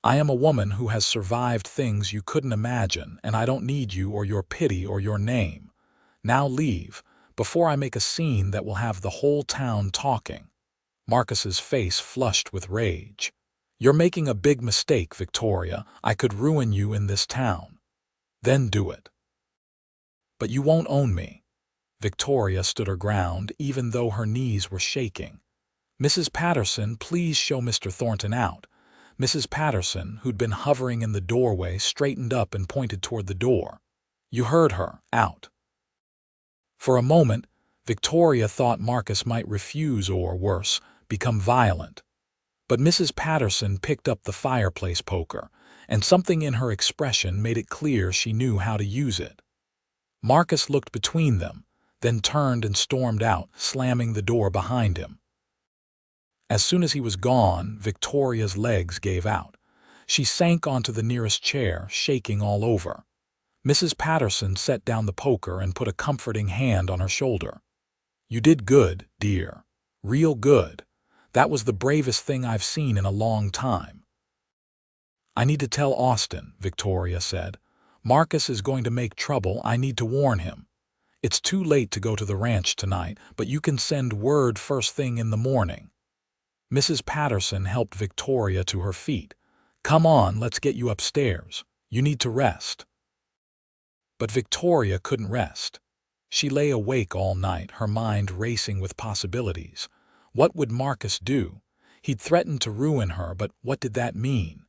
I am a woman who has survived things you couldn't imagine, and I don't need you or your pity or your name. Now leave, before I make a scene that will have the whole town talking." Marcus's face flushed with rage. "You're making a big mistake, Victoria. I could ruin you in this town." "Then do it." "But you won't own me." Victoria stood her ground, even though her knees were shaking. "Mrs. Patterson, please show Mr. Thornton out." Mrs. Patterson, who'd been hovering in the doorway, straightened up and pointed toward the door. "You heard her. Out." For a moment, Victoria thought Marcus might refuse or, worse, become violent. But Mrs. Patterson picked up the fireplace poker, and something in her expression made it clear she knew how to use it. Marcus looked between them, then turned and stormed out, slamming the door behind him. As soon as he was gone, Victoria's legs gave out. She sank onto the nearest chair, shaking all over. Mrs. Patterson set down the poker and put a comforting hand on her shoulder. "You did good, dear. Real good. That was the bravest thing I've seen in a long time." "I need to tell Austin," Victoria said. "Marcus is going to make trouble. I need to warn him. It's too late to go to the ranch tonight, but you can send word first thing in the morning." Mrs. Patterson helped Victoria to her feet. "Come on, let's get you upstairs. You need to rest." But Victoria couldn't rest. She lay awake all night, her mind racing with possibilities. What would Marcus do? He'd threatened to ruin her, but what did that mean?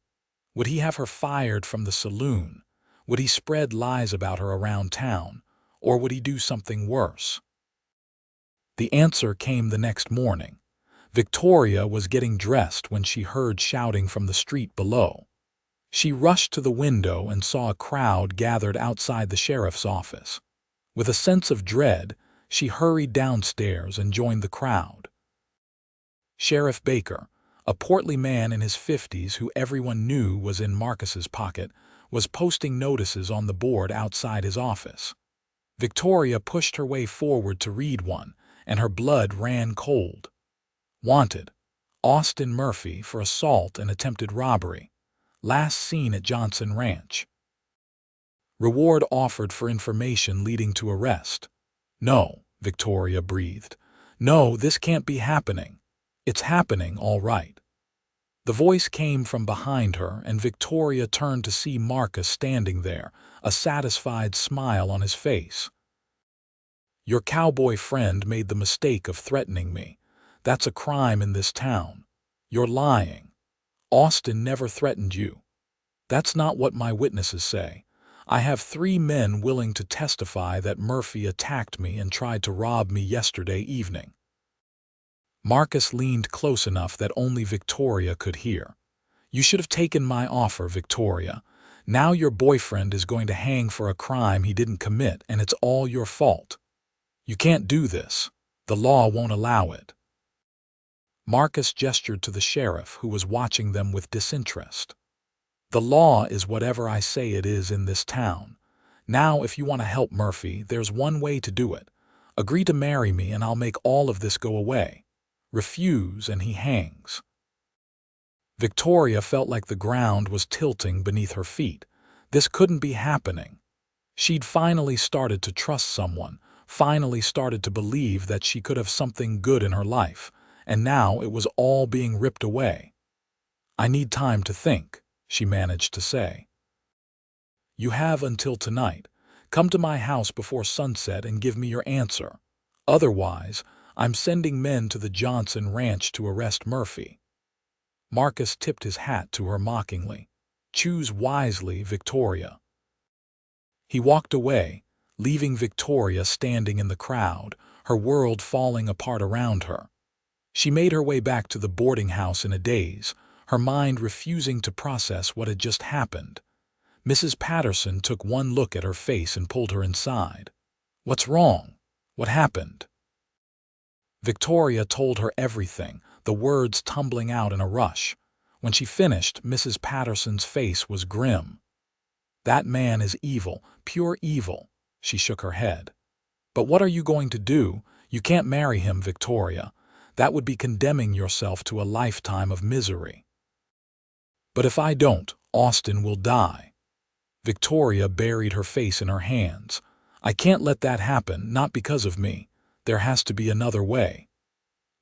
Would he have her fired from the saloon? Would he spread lies about her around town? Or would he do something worse? The answer came the next morning. Victoria was getting dressed when she heard shouting from the street below. She rushed to the window and saw a crowd gathered outside the sheriff's office. With a sense of dread, she hurried downstairs and joined the crowd. Sheriff Baker, a portly man in his 50s who everyone knew was in Marcus's pocket, was posting notices on the board outside his office. Victoria pushed her way forward to read one, and her blood ran cold. Wanted: Austin Murphy for assault and attempted robbery. Last seen at Johnson Ranch. Reward offered for information leading to arrest. No, Victoria breathed. No, this can't be happening. It's happening, all right. The voice came from behind her, and Victoria turned to see Marcus standing there, a satisfied smile on his face. Your cowboy friend made the mistake of threatening me. That's a crime in this town. You're lying. Austin never threatened you. That's not what my witnesses say. I have 3 men willing to testify that Murphy attacked me and tried to rob me yesterday evening. Marcus leaned close enough that only Victoria could hear. You should have taken my offer, Victoria. Now your boyfriend is going to hang for a crime he didn't commit, and it's all your fault. You can't do this. The law won't allow it. Marcus gestured to the sheriff, who was watching them with disinterest. The law is whatever I say it is in this town. Now, if you want to help Murphy, there's one way to do it. Agree to marry me and I'll make all of this go away. Refuse and he hangs. Victoria felt like the ground was tilting beneath her feet. This couldn't be happening. She'd finally started to trust someone, finally started to believe that she could have something good in her life, and now it was all being ripped away. I need time to think, she managed to say. You have until tonight. Come to my house before sunset and give me your answer. Otherwise, I'm sending men to the Johnson Ranch to arrest Murphy. Marcus tipped his hat to her mockingly. Choose wisely, Victoria. He walked away, leaving Victoria standing in the crowd, her world falling apart around her. She made her way back to the boarding house in a daze, her mind refusing to process what had just happened. Mrs. Patterson took one look at her face and pulled her inside. What's wrong? What happened? Victoria told her everything, the words tumbling out in a rush. When she finished, Mrs. Patterson's face was grim. That man is evil, pure evil. She shook her head. But what are you going to do? You can't marry him, Victoria. That would be condemning yourself to a lifetime of misery. But if I don't, Austin will die. Victoria buried her face in her hands. I can't let that happen, not because of me. There has to be another way.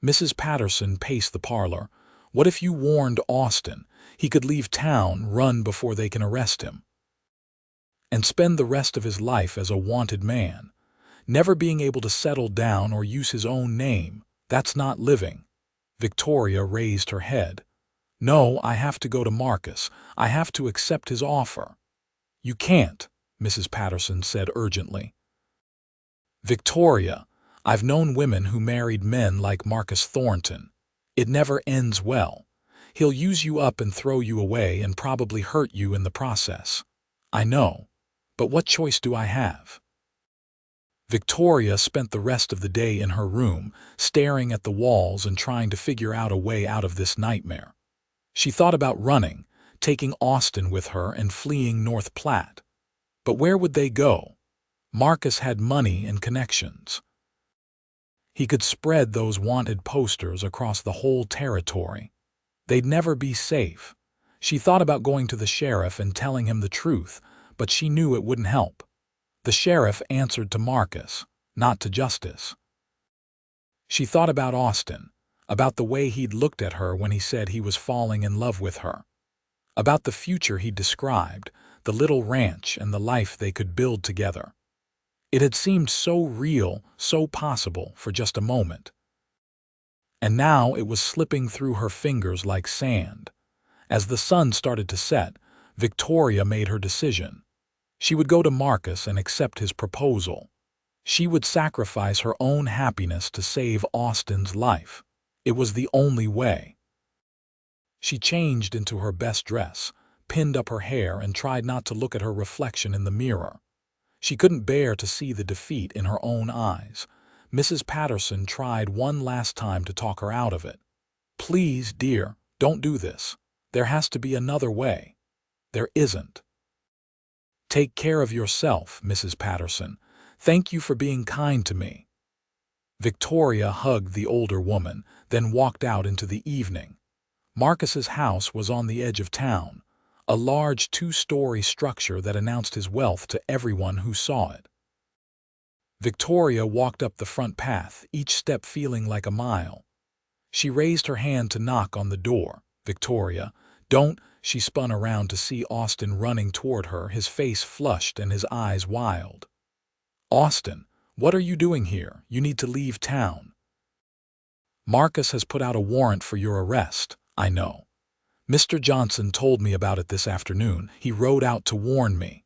Mrs. Patterson paced the parlor. What if you warned Austin? He could leave town, run before they can arrest him, and spend the rest of his life as a wanted man, never being able to settle down or use his own name. That's not living. Victoria raised her head. No, I have to go to Marcus. I have to accept his offer. You can't, Mrs. Patterson said urgently. Victoria, I've known women who married men like Marcus Thornton. It never ends well. He'll use you up and throw you away and probably hurt you in the process. I know. But what choice do I have? Victoria spent the rest of the day in her room, staring at the walls and trying to figure out a way out of this nightmare. She thought about running, taking Austin with her and fleeing North Platte. But where would they go? Marcus had money and connections. He could spread those wanted posters across the whole territory. They'd never be safe. She thought about going to the sheriff and telling him the truth, but she knew it wouldn't help. The sheriff answered to Marcus, not to justice. She thought about Austin, about the way he'd looked at her when he said he was falling in love with her, about the future he'd described, the little ranch and the life they could build together. It had seemed so real, so possible for just a moment. And now it was slipping through her fingers like sand. As the sun started to set, Victoria made her decision. She would go to Marcus and accept his proposal. She would sacrifice her own happiness to save Austin's life. It was the only way. She changed into her best dress, pinned up her hair, and tried not to look at her reflection in the mirror. She couldn't bear to see the defeat in her own eyes. Mrs. Patterson tried one last time to talk her out of it. "Please, dear, don't do this. There has to be another way." "There isn't." "Take care of yourself, Mrs. Patterson. Thank you for being kind to me." Victoria hugged the older woman, then walked out into the evening. Marcus's house was on the edge of town, a large two-story structure that announced his wealth to everyone who saw it. Victoria walked up the front path, each step feeling like a mile. She raised her hand to knock on the door. "Victoria, don't—" She spun around to see Austin running toward her, his face flushed and his eyes wild. "Austin, what are you doing here? You need to leave town." "Marcus has put out a warrant for your arrest." "I know. Mr. Johnson told me about it this afternoon. He rode out to warn me."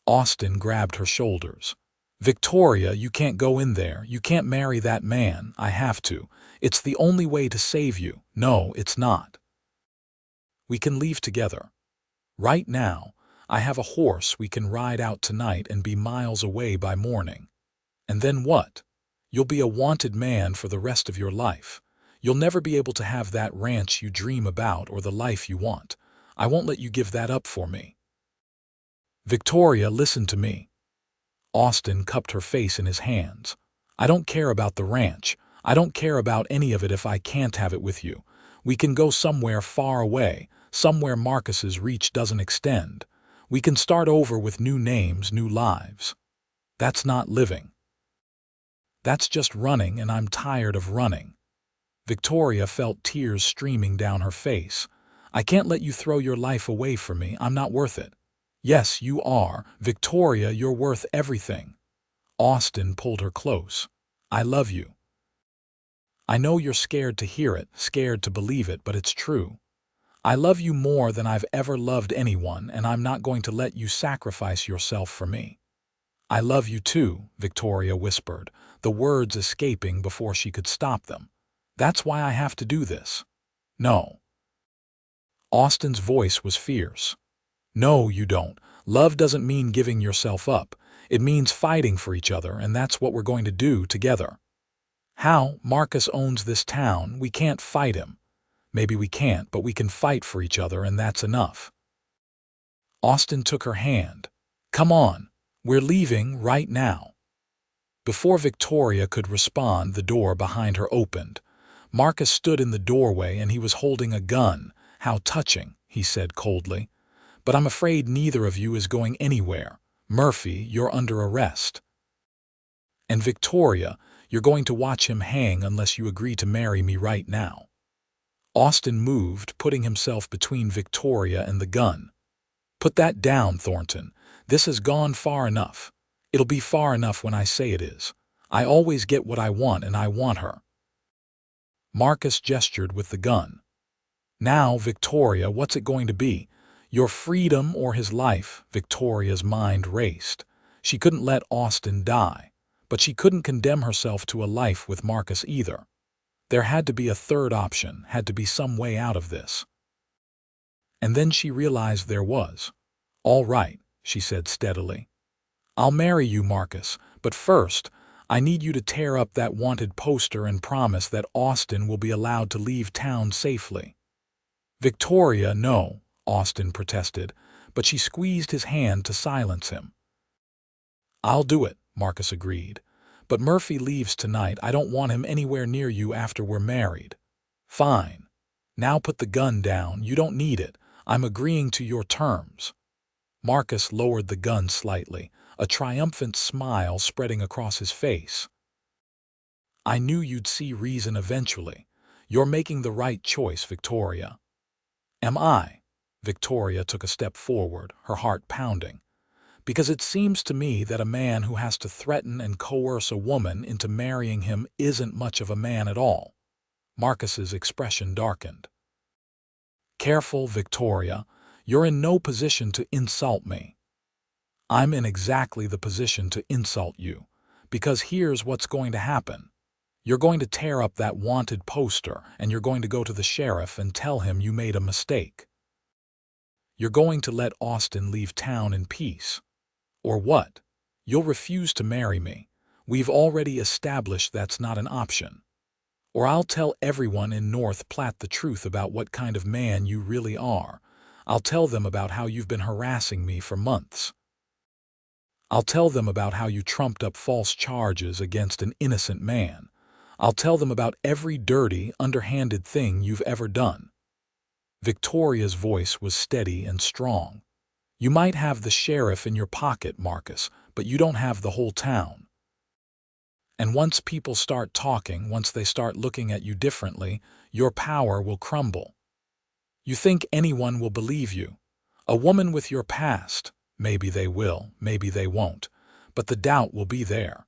Austin grabbed her shoulders. "Victoria, you can't go in there. You can't marry that man. I have to. It's the only way to save you." "No, it's not. We can leave together. Right now, I have a horse. We can ride out tonight and be miles away by morning. And then what? You'll be a wanted man for the rest of your life. You'll never be able to have that ranch you dream about or the life you want. I won't let you give that up for me." "Victoria, listen to me." Austin cupped her face in his hands. "I don't care about the ranch. I don't care about any of it if I can't have it with you. We can go somewhere far away, somewhere Marcus's reach doesn't extend. We can start over with new names, new lives. That's not living. That's just running, and I'm tired of running." Victoria felt tears streaming down her face. "I can't let you throw your life away for me. I'm not worth it." "Yes, you are. Victoria, you're worth everything." Austin pulled her close. "I love you. I know you're scared to hear it, scared to believe it, but it's true. I love you more than I've ever loved anyone, and I'm not going to let you sacrifice yourself for me." "I love you too," Victoria whispered, the words escaping before she could stop them. "That's why I have to do this." "No." Austin's voice was fierce. "No, you don't. Love doesn't mean giving yourself up. It means fighting for each other, and that's what we're going to do together." "How? Marcus owns this town. We can't fight him." "Maybe we can't, but we can fight for each other, and that's enough." Austin took her hand. "Come on. We're leaving right now." Before Victoria could respond, the door behind her opened. Marcus stood in the doorway, and he was holding a gun. "How touching," he said coldly. "But I'm afraid neither of you is going anywhere. Murphy, you're under arrest. And Victoria, you're going to watch him hang unless you agree to marry me right now." Austin moved, putting himself between Victoria and the gun. "Put that down, Thornton. This has gone far enough. It'll be far enough when I say it is. I always get what I want, and I want her." Marcus gestured with the gun. "Now, Victoria, what's it going to be? Your freedom or his life?" Victoria's mind raced. She couldn't let Austin die, but she couldn't condemn herself to a life with Marcus either. There had to be a third option, had to be some way out of this. And then she realized there was. "All right," she said steadily. "I'll marry you, Marcus, but first, I need you to tear up that wanted poster and promise that Austin will be allowed to leave town safely." "Victoria, no," Austin protested, but she squeezed his hand to silence him. "I'll do it," Marcus agreed. "But Murphy leaves tonight. I don't want him anywhere near you after we're married." "Fine. Now put the gun down. You don't need it. I'm agreeing to your terms." Marcus lowered the gun slightly, a triumphant smile spreading across his face. "I knew you'd see reason eventually. You're making the right choice, Victoria." "Am I?" Victoria took a step forward, her heart pounding. because it seems to me that a man who has to threaten and coerce a woman into marrying him isn't much of a man at all. Marcus's expression darkened. Careful, Victoria. You're in no position to insult me. I'm in exactly the position to insult you, because here's what's going to happen. You're going to tear up that wanted poster, and you're going to go to the sheriff and tell him you made a mistake. You're going to let Austin leave town in peace. Or what? You'll refuse to marry me. We've already established that's not an option. Or I'll tell everyone in North Platte the truth about what kind of man you really are. I'll tell them about how you've been harassing me for months. I'll tell them about how you trumped up false charges against an innocent man. I'll tell them about every dirty, underhanded thing you've ever done. Victoria's voice was steady and strong. You might have the sheriff in your pocket, Marcus, but you don't have the whole town. And once people start talking, once they start looking at you differently, your power will crumble. You think anyone will believe you? A woman with your past, maybe they will, maybe they won't, but the doubt will be there.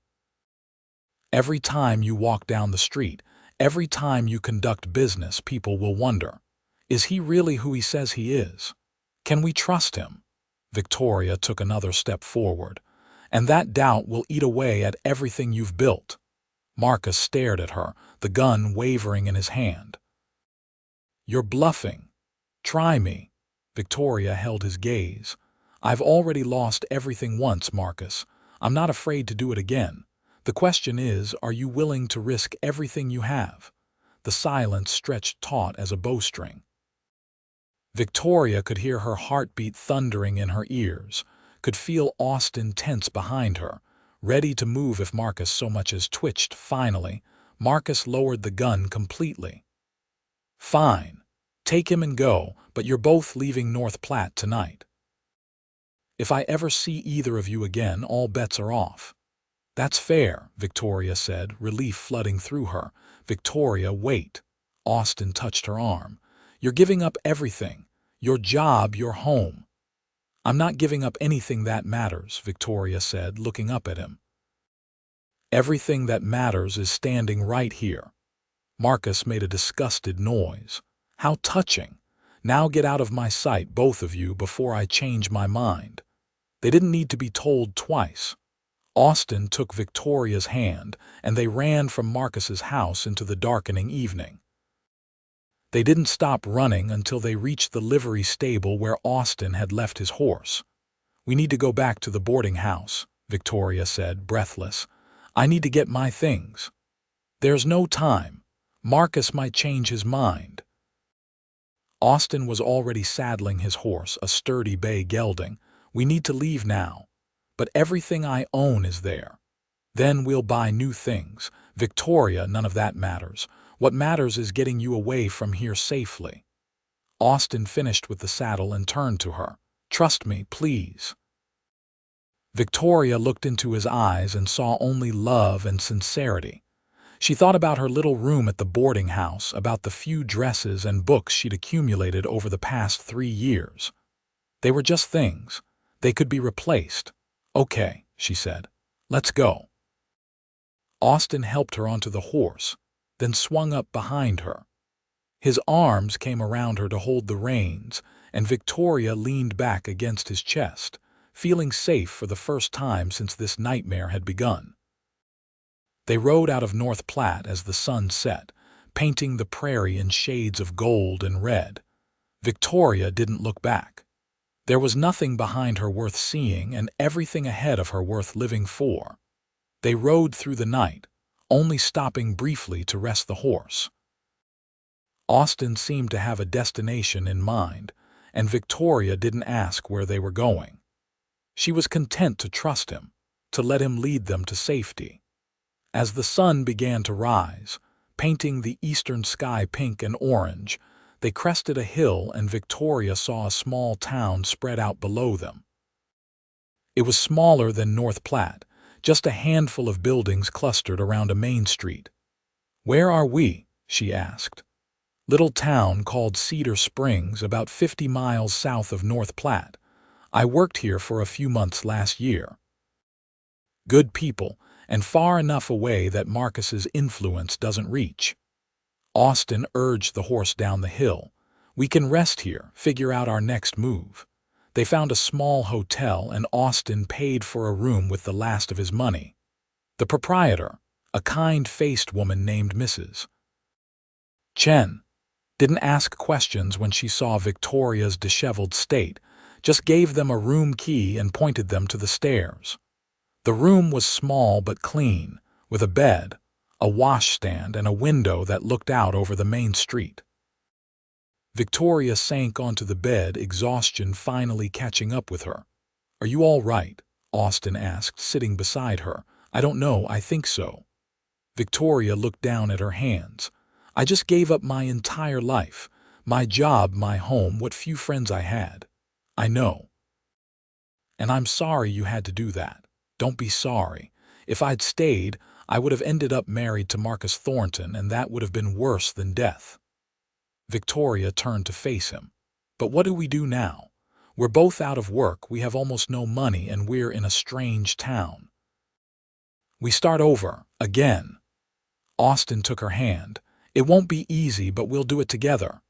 Every time you walk down the street, every time you conduct business, people will wonder, is he really who he says he is? Can we trust him? Victoria took another step forward, and that doubt will eat away at everything you've built. Marcus stared at her, the gun wavering in his hand. You're bluffing. Try me. Victoria held his gaze. I've already lost everything once, Marcus. I'm not afraid to do it again. The question is, are you willing to risk everything you have? The silence stretched taut as a bowstring. Victoria could hear her heartbeat thundering in her ears, could feel Austin tense behind her, ready to move if Marcus so much as twitched. Finally, Marcus lowered the gun completely. Fine. Take him and go, but you're both leaving North Platte tonight. If I ever see either of you again, all bets are off. That's fair, Victoria said, relief flooding through her. Victoria, wait. Austin touched her arm. You're giving up everything. Your job, your home. I'm not giving up anything that matters, Victoria said, looking up at him. Everything that matters is standing right here. Marcus made a disgusted noise. How touching. Now get out of my sight, both of you, before I change my mind. They didn't need to be told twice. Austin took Victoria's hand, and they ran from Marcus's house into the darkening evening. They didn't stop running until they reached the livery stable where Austin had left his horse. We need to go back to the boarding house, Victoria said, breathless. I need to get my things. There's no time. Marcus might change his mind. Austin was already saddling his horse, a sturdy bay gelding. We need to leave now. But everything I own is there. Then we'll buy new things. Victoria, none of that matters. What matters is getting you away from here safely. Austin finished with the saddle and turned to her. Trust me, please. Victoria looked into his eyes and saw only love and sincerity. She thought about her little room at the boarding house, about the few dresses and books she'd accumulated over the past 3 years. They were just things. They could be replaced. Okay, she said. Let's go. Austin helped her onto the horse, then swung up behind her. His arms came around her to hold the reins, and Victoria leaned back against his chest, feeling safe for the first time since this nightmare had begun. They rode out of North Platte as the sun set, painting the prairie in shades of gold and red. Victoria didn't look back. There was nothing behind her worth seeing and everything ahead of her worth living for. They rode through the night, only stopping briefly to rest the horse. Austin seemed to have a destination in mind, and Victoria didn't ask where they were going. She was content to trust him, to let him lead them to safety. As the sun began to rise, painting the eastern sky pink and orange, they crested a hill and Victoria saw a small town spread out below them. It was smaller than North Platte, just a handful of buildings clustered around a main street. Where are we? She asked. Little town called Cedar Springs, about 50 miles south of North Platte. I worked here for a few months last year. Good people, and far enough away that Marcus's influence doesn't reach. Austin urged the horse down the hill. We can rest here, figure out our next move. They found a small hotel and Austin paid for a room with the last of his money. The proprietor, a kind-faced woman named Mrs. Chen, didn't ask questions when she saw Victoria's disheveled state, just gave them a room key and pointed them to the stairs. The room was small but clean, with a bed, a washstand, and a window that looked out over the main street. Victoria sank onto the bed, exhaustion finally catching up with her. "Are you all right?" Austin asked, sitting beside her. "I don't know, I think so." Victoria looked down at her hands. "I just gave up my entire life, my job, my home, what few friends I had. I know. And I'm sorry you had to do that. Don't be sorry. If I'd stayed, I would have ended up married to Marcus Thornton, and that would have been worse than death." Victoria turned to face him. "But what do we do now? We're both out of work, we have almost no money, and we're in a strange town. We start over, again." Austin took her hand. "It won't be easy, but we'll do it together."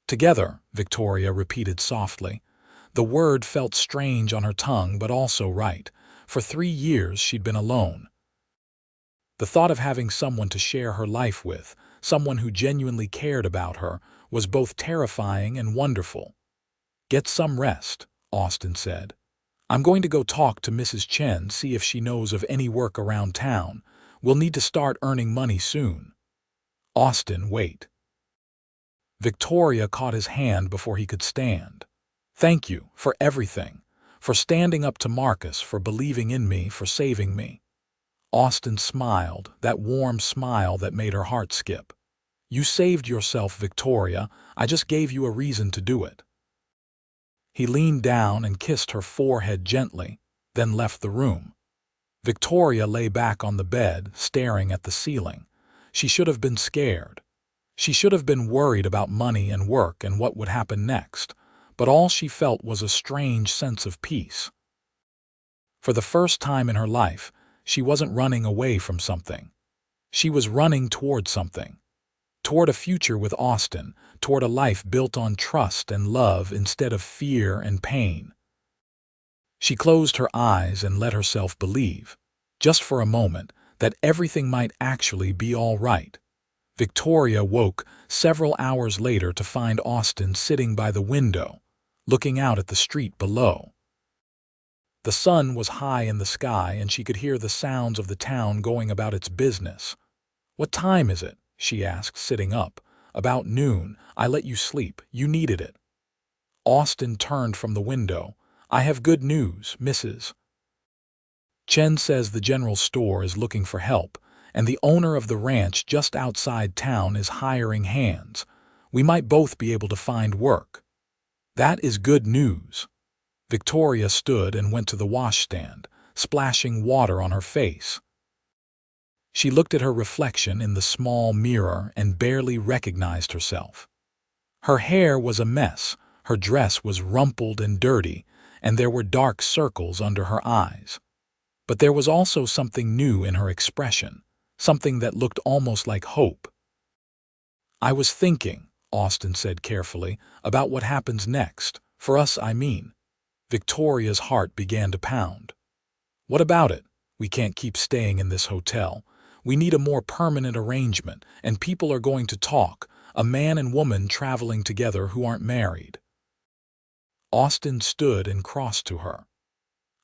"Together," Victoria repeated softly. The word felt strange on her tongue, but also right. For 3 years she'd been alone. The thought of having someone to share her life with, someone who genuinely cared about her, was both terrifying and wonderful. "Get some rest," Austin said. "I'm going to go talk to Mrs. Chen, see if she knows of any work around town. We'll need to start earning money soon." "Austin, wait." Victoria caught his hand before he could stand. "Thank you for everything, for standing up to Marcus, for believing in me, for saving me." Austin smiled, that warm smile that made her heart skip. "You saved yourself, Victoria. I just gave you a reason to do it." He leaned down and kissed her forehead gently, then left the room. Victoria lay back on the bed, staring at the ceiling. She should have been scared. She should have been worried about money and work and what would happen next, but all she felt was a strange sense of peace. For the first time in her life, she wasn't running away from something. She was running toward something. Toward a future with Austin, toward a life built on trust and love instead of fear and pain. She closed her eyes and let herself believe, just for a moment, that everything might actually be all right. Victoria woke several hours later to find Austin sitting by the window, looking out at the street below. The sun was high in the sky and she could hear the sounds of the town going about its business. "What time is it?" she asked, sitting up. "About noon. I let you sleep. You needed it." Austin turned from the window. "I have good news, Mrs. Chen says the general store is looking for help, and the owner of the ranch just outside town is hiring hands. We might both be able to find work." "That is good news." Victoria stood and went to the washstand, splashing water on her face. She looked at her reflection in the small mirror and barely recognized herself. Her hair was a mess, her dress was rumpled and dirty, and there were dark circles under her eyes. But there was also something new in her expression, something that looked almost like hope. "I was thinking," Austin said carefully, "about what happens next. For us, I mean." Victoria's heart began to pound. "What about it? We can't keep staying in this hotel. We need a more permanent arrangement, and people are going to talk, a man and woman traveling together who aren't married." Austin stood and crossed to her.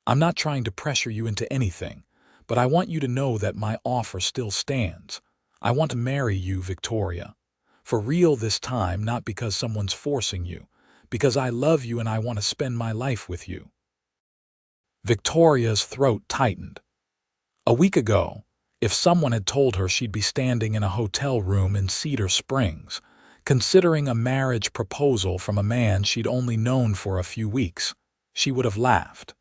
"I'm not trying to pressure you into anything, but I want you to know that my offer still stands. I want to marry you, Victoria. For real this time, not because someone's forcing you, because I love you and I want to spend my life with you." Victoria's throat tightened. A week ago, if someone had told her she'd be standing in a hotel room in Cedar Springs, considering a marriage proposal from a man she'd only known for a few weeks, she would have laughed.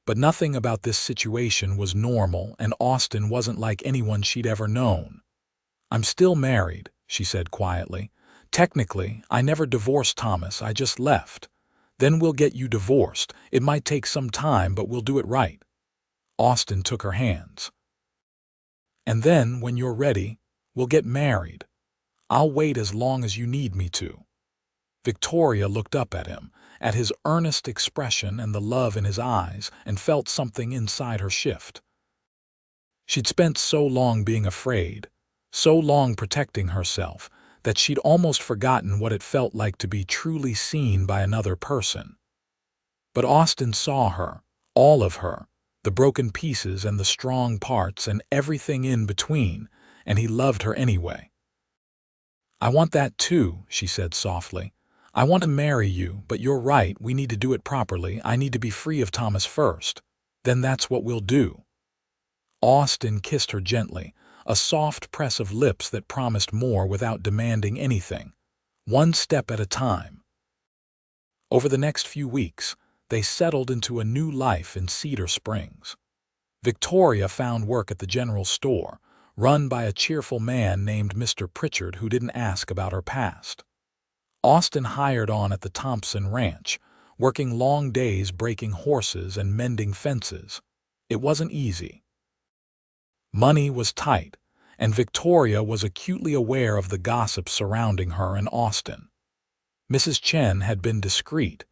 But nothing about this situation was normal, and Austin wasn't like anyone she'd ever known. "I'm still married," she said quietly. "Technically, I never divorced Thomas, I just left. Then we'll get you divorced. It might take some time, but we'll do it right." Austin took her hands. "And then, when you're ready, we'll get married. I'll wait as long as you need me to." Victoria looked up at him, at his earnest expression and the love in his eyes, and felt something inside her shift. She'd spent so long being afraid, so long protecting herself, that she'd almost forgotten what it felt like to be truly seen by another person. But Austin saw her, all of her, the broken pieces and the strong parts and everything in between, and he loved her anyway. "I want that too," she said softly. "I want to marry you, but you're right, we need to do it properly. I need to be free of Thomas first. Then that's what we'll do." Austin kissed her gently, a soft press of lips that promised more without demanding anything, one step at a time. Over the next few weeks, they settled into a new life in Cedar Springs. Victoria found work at the general store, run by a cheerful man named Mr. Pritchard who didn't ask about her past. Austin hired on at the Thompson Ranch, working long days breaking horses and mending fences. It wasn't easy. Money was tight, and Victoria was acutely aware of the gossip surrounding her and Austin. Mrs. Chen had been discreet,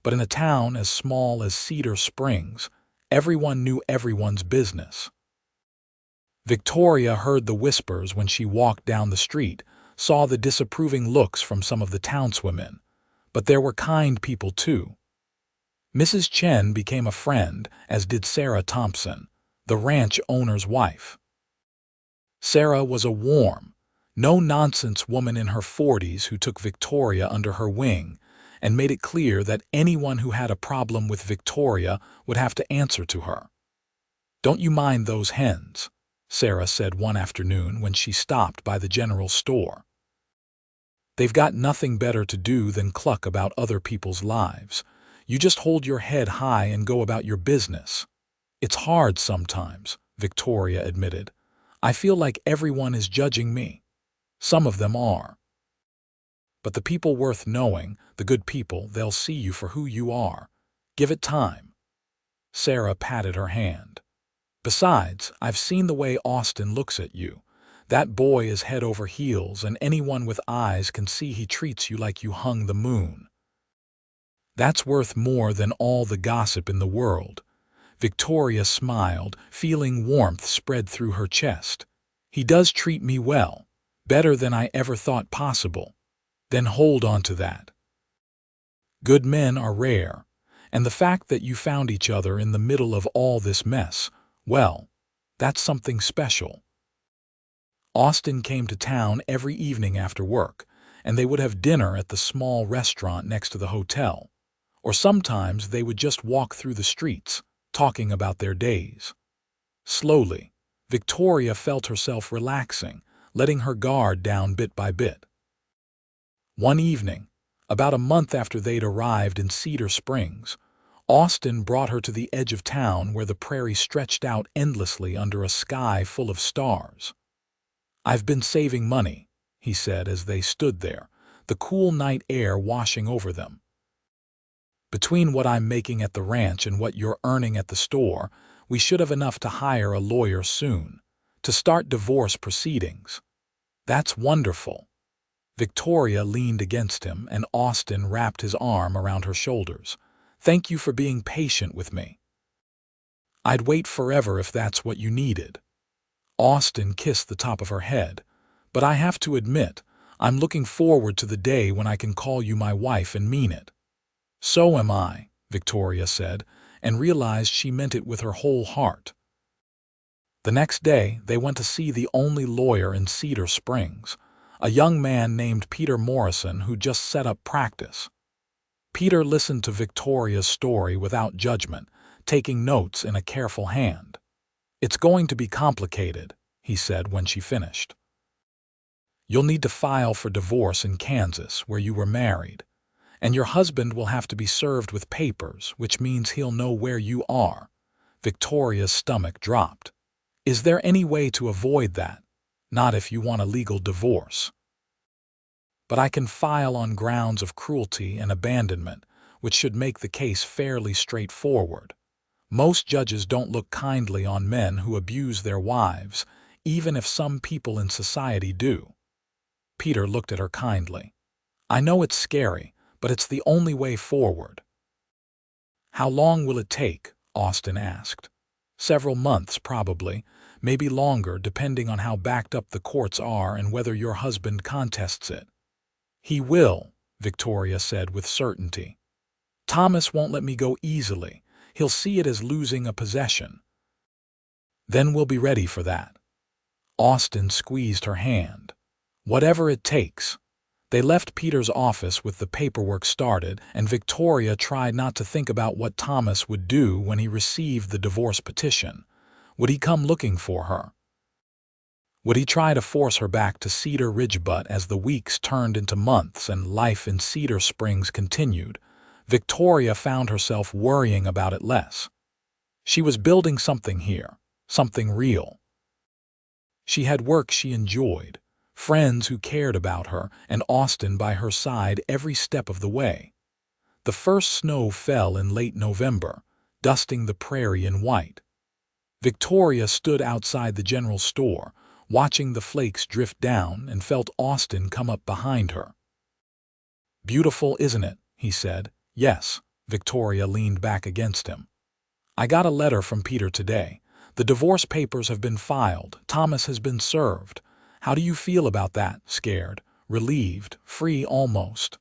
but in a town as small as Cedar Springs, everyone knew everyone's business. Victoria heard the whispers when she walked down the street, saw the disapproving looks from some of the townswomen, but there were kind people too. Mrs. Chen became a friend, as did Sarah Thompson, the ranch owner's wife. Sarah was a warm, no-nonsense woman in her 40s who took Victoria under her wing and made it clear that anyone who had a problem with Victoria would have to answer to her. "Don't you mind those hens?" Sarah said one afternoon when she stopped by the general store. "They've got nothing better to do than cluck about other people's lives. You just hold your head high and go about your business." "It's hard sometimes," Victoria admitted. "I feel like everyone is judging me. Some of them are. But the people worth knowing, the good people, they'll see you for who you are. Give it time." Sarah patted her hand. "Besides, I've seen the way Austin looks at you. That boy is head over heels, and anyone with eyes can see he treats you like you hung the moon. That's worth more than all the gossip in the world." Victoria smiled, feeling warmth spread through her chest. "He does treat me well, better than I ever thought possible." "Then hold on to that. Good men are rare, and the fact that you found each other in the middle of all this mess, well, that's something special." Austin came to town every evening after work, and they would have dinner at the small restaurant next to the hotel. Or sometimes they would just walk through the streets, talking about their days. Slowly, Victoria felt herself relaxing, letting her guard down bit by bit. One evening, about a month after they'd arrived in Cedar Springs, Austin brought her to the edge of town where the prairie stretched out endlessly under a sky full of stars. "I've been saving money," he said as they stood there, the cool night air washing over them. "Between what I'm making at the ranch and what you're earning at the store, we should have enough to hire a lawyer soon, to start divorce proceedings." "That's wonderful." Victoria leaned against him, and Austin wrapped his arm around her shoulders. "Thank you for being patient with me. I'd wait forever if that's what you needed." Austin kissed the top of her head. "But I have to admit, I'm looking forward to the day when I can call you my wife and mean it." "So am I," Victoria said, and realized she meant it with her whole heart. The next day, they went to see the only lawyer in Cedar Springs, a young man named Peter Morrison who just set up practice. Peter listened to Victoria's story without judgment, taking notes in a careful hand. "It's going to be complicated," he said when she finished. "You'll need to file for divorce in Kansas, where you were married. And your husband will have to be served with papers, which means he'll know where you are." Victoria's stomach dropped. "Is there any way to avoid that?" "Not if you want a legal divorce." "But I can file on grounds of cruelty and abandonment, which should make the case fairly straightforward. Most judges don't look kindly on men who abuse their wives, even if some people in society do. Peter looked at her kindly. I know it's scary, but it's the only way forward. How long will it take? Austin asked. Several months, probably, maybe longer, depending on how backed up the courts are and whether your husband contests it. He will, Victoria said with certainty. Thomas won't let me go easily. He'll see it as losing a possession. Then we'll be ready for that. Austin squeezed her hand. Whatever it takes. They left Peter's office with the paperwork started, and Victoria tried not to think about what Thomas would do when he received the divorce petition. Would he come looking for her? Would he try to force her back to Cedar Ridge? But as the weeks turned into months and life in Cedar Springs continued, Victoria found herself worrying about it less. She was building something here, something real. She had work she enjoyed, friends who cared about her, and Austin by her side every step of the way. The first snow fell in late November, dusting the prairie in white. Victoria stood outside the general store, watching the flakes drift down, and felt Austin come up behind her. Beautiful, isn't it? He said. Yes. Victoria leaned back against him. I got a letter from Peter today. The divorce papers have been filed. Thomas has been served. How do you feel about that? Scared, relieved, free almost.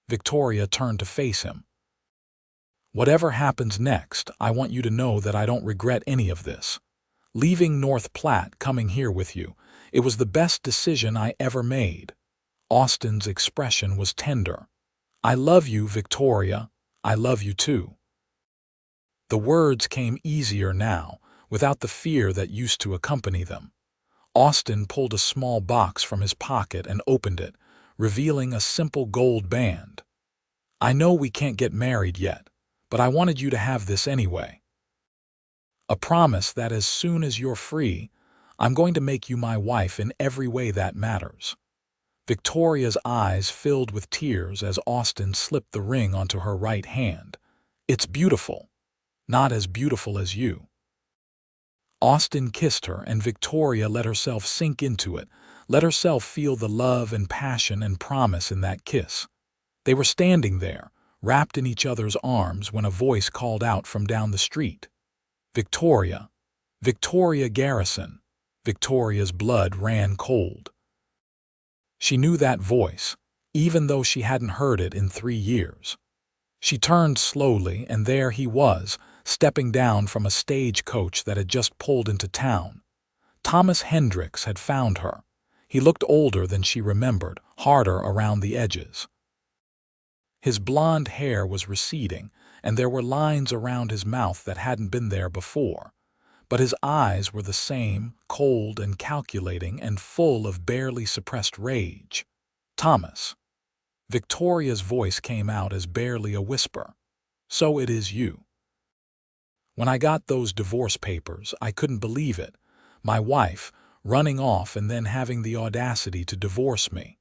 Victoria turned to face him. Whatever happens next, I want you to know that I don't regret any of this. Leaving North Platte, coming here with you, it was the best decision I ever made. Austin's expression was tender. I love you, Victoria. I love you too. The words came easier now, without the fear that used to accompany them. Austin pulled a small box from his pocket and opened it, revealing a simple gold band. I know we can't get married yet, but I wanted you to have this anyway. A promise that as soon as you're free, I'm going to make you my wife in every way that matters. Victoria's eyes filled with tears as Austin slipped the ring onto her right hand. It's beautiful. Not as beautiful as you. Austin kissed her, and Victoria let herself sink into it, let herself feel the love and passion and promise in that kiss. They were standing there, wrapped in each other's arms, when a voice called out from down the street. Victoria. Victoria Garrison. Victoria's blood ran cold. She knew that voice, even though she hadn't heard it in 3 years. She turned slowly, and there he was, stepping down from a stagecoach that had just pulled into town. Thomas Hendricks had found her. He looked older than she remembered, harder around the edges. His blonde hair was receding, and there were lines around his mouth that hadn't been there before. But his eyes were the same, cold and calculating and full of barely suppressed rage. Thomas. Victoria's voice came out as barely a whisper. So it is you. When I got those divorce papers, I couldn't believe it. My wife, running off and then having the audacity to divorce me.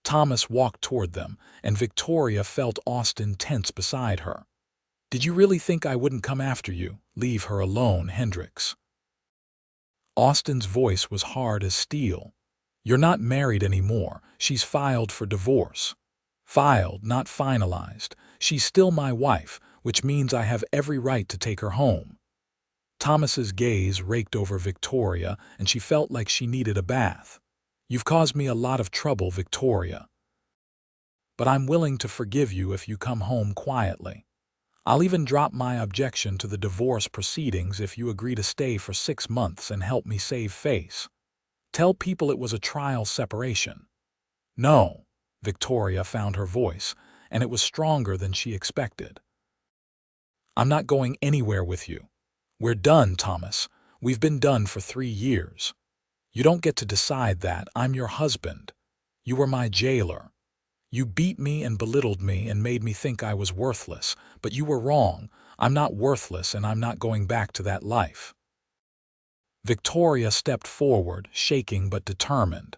Thomas walked toward them, and Victoria felt Austin tense beside her. Did you really think I wouldn't come after you? Leave her alone, Hendricks. Austin's voice was hard as steel. You're not married anymore. She's filed for divorce. Filed, not finalized. She's still my wife, which means I have every right to take her home. Thomas's gaze raked over Victoria, and she felt like she needed a bath. You've caused me a lot of trouble, Victoria. But I'm willing to forgive you if you come home quietly. I'll even drop my objection to the divorce proceedings if you agree to stay for 6 months and help me save face. Tell people it was a trial separation. No, Victoria found her voice, and it was stronger than she expected. I'm not going anywhere with you. We're done, Thomas. We've been done for 3 years. You don't get to decide that. I'm your husband. You were my jailer. You beat me and belittled me and made me think I was worthless, but you were wrong. I'm not worthless, and I'm not going back to that life. Victoria stepped forward, shaking but determined.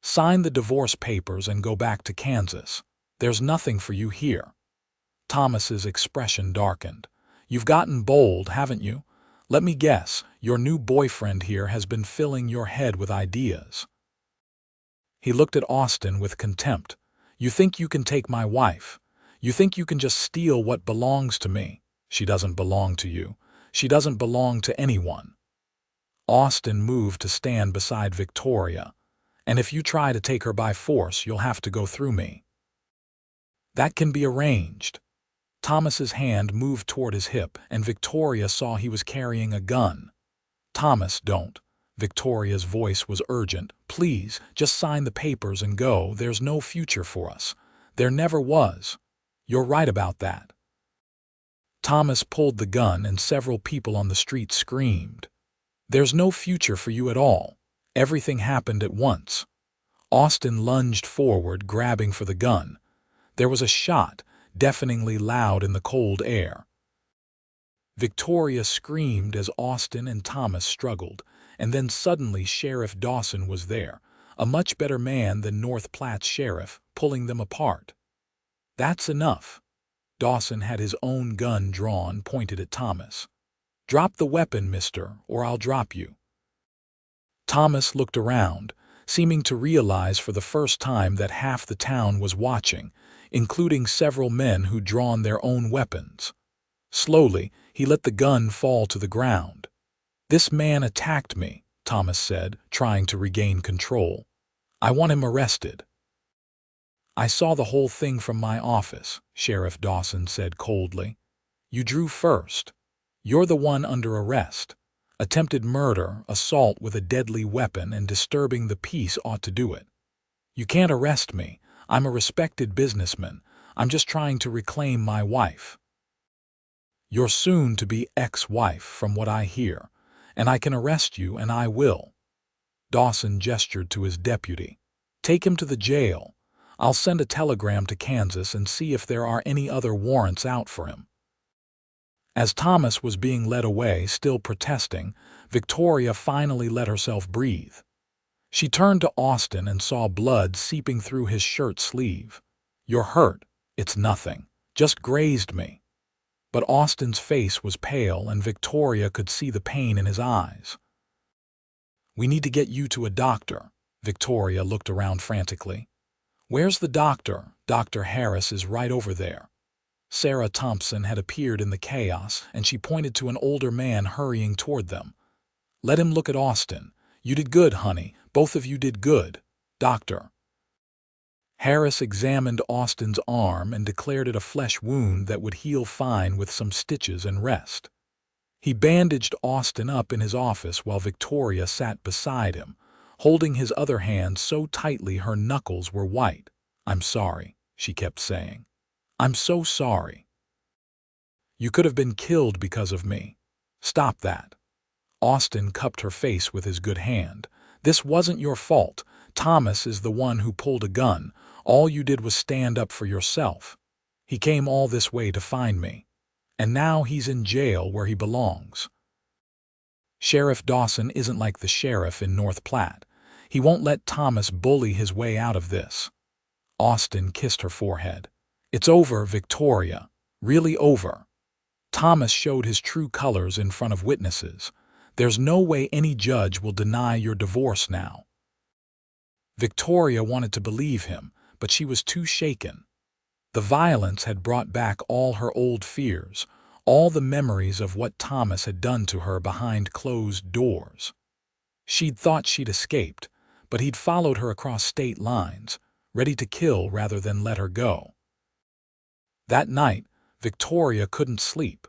Sign the divorce papers and go back to Kansas. There's nothing for you here. Thomas's expression darkened. You've gotten bold, haven't you? Let me guess, your new boyfriend here has been filling your head with ideas. He looked at Austin with contempt. You think you can take my wife? You think you can just steal what belongs to me? She doesn't belong to you. She doesn't belong to anyone. Austin moved to stand beside Victoria. And if you try to take her by force, you'll have to go through me. That can be arranged. Thomas's hand moved toward his hip, and Victoria saw he was carrying a gun. Thomas, don't. Victoria's voice was urgent. Please, just sign the papers and go. There's no future for us. There never was. You're right about that. Thomas pulled the gun, and several people on the street screamed. There's no future for you at all. Everything happened at once. Austin lunged forward, grabbing for the gun. There was a shot, deafeningly loud in the cold air. Victoria screamed as Austin and Thomas struggled, and then suddenly Sheriff Dawson was there, a much better man than North Platte's sheriff, pulling them apart. That's enough. Dawson had his own gun drawn, pointed at Thomas. Drop the weapon, mister, or I'll drop you. Thomas looked around, seeming to realize for the first time that half the town was watching, including several men who'd drawn their own weapons. Slowly, he let the gun fall to the ground. This man attacked me, Thomas said, trying to regain control. I want him arrested. I saw the whole thing from my office, Sheriff Dawson said coldly. You drew first. You're the one under arrest. Attempted murder, assault with a deadly weapon, and disturbing the peace ought to do it. You can't arrest me. I'm a respected businessman. I'm just trying to reclaim my wife. Your soon-to-be ex-wife, from what I hear, and I can arrest you, and I will. Dawson gestured to his deputy. Take him to the jail. I'll send a telegram to Kansas and see if there are any other warrants out for him. As Thomas was being led away, still protesting, Victoria finally let herself breathe. She turned to Austin and saw blood seeping through his shirt sleeve. You're hurt. It's nothing. Just grazed me. But Austin's face was pale, and Victoria could see the pain in his eyes. We need to get you to a doctor. Victoria looked around frantically. Where's the doctor? Dr. Harris is right over there. Sarah Thompson had appeared in the chaos, and she pointed to an older man hurrying toward them. Let him look at Austin. You did good, honey. Both of you did good. Doctor. Harris examined Austin's arm and declared it a flesh wound that would heal fine with some stitches and rest. He bandaged Austin up in his office while Victoria sat beside him, holding his other hand so tightly her knuckles were white. I'm sorry, she kept saying. I'm so sorry. You could have been killed because of me. Stop that. Austin cupped her face with his good hand. This wasn't your fault. Thomas is the one who pulled a gun. All you did was stand up for yourself. He came all this way to find me. And now he's in jail where he belongs. Sheriff Dawson isn't like the sheriff in North Platte. He won't let Thomas bully his way out of this. Austin kissed her forehead. It's over, Victoria. Really over. Thomas showed his true colors in front of witnesses. There's no way any judge will deny your divorce now. Victoria wanted to believe him, but she was too shaken. The violence had brought back all her old fears, all the memories of what Thomas had done to her behind closed doors. She'd thought she'd escaped, but he'd followed her across state lines, ready to kill rather than let her go. That night, Victoria couldn't sleep.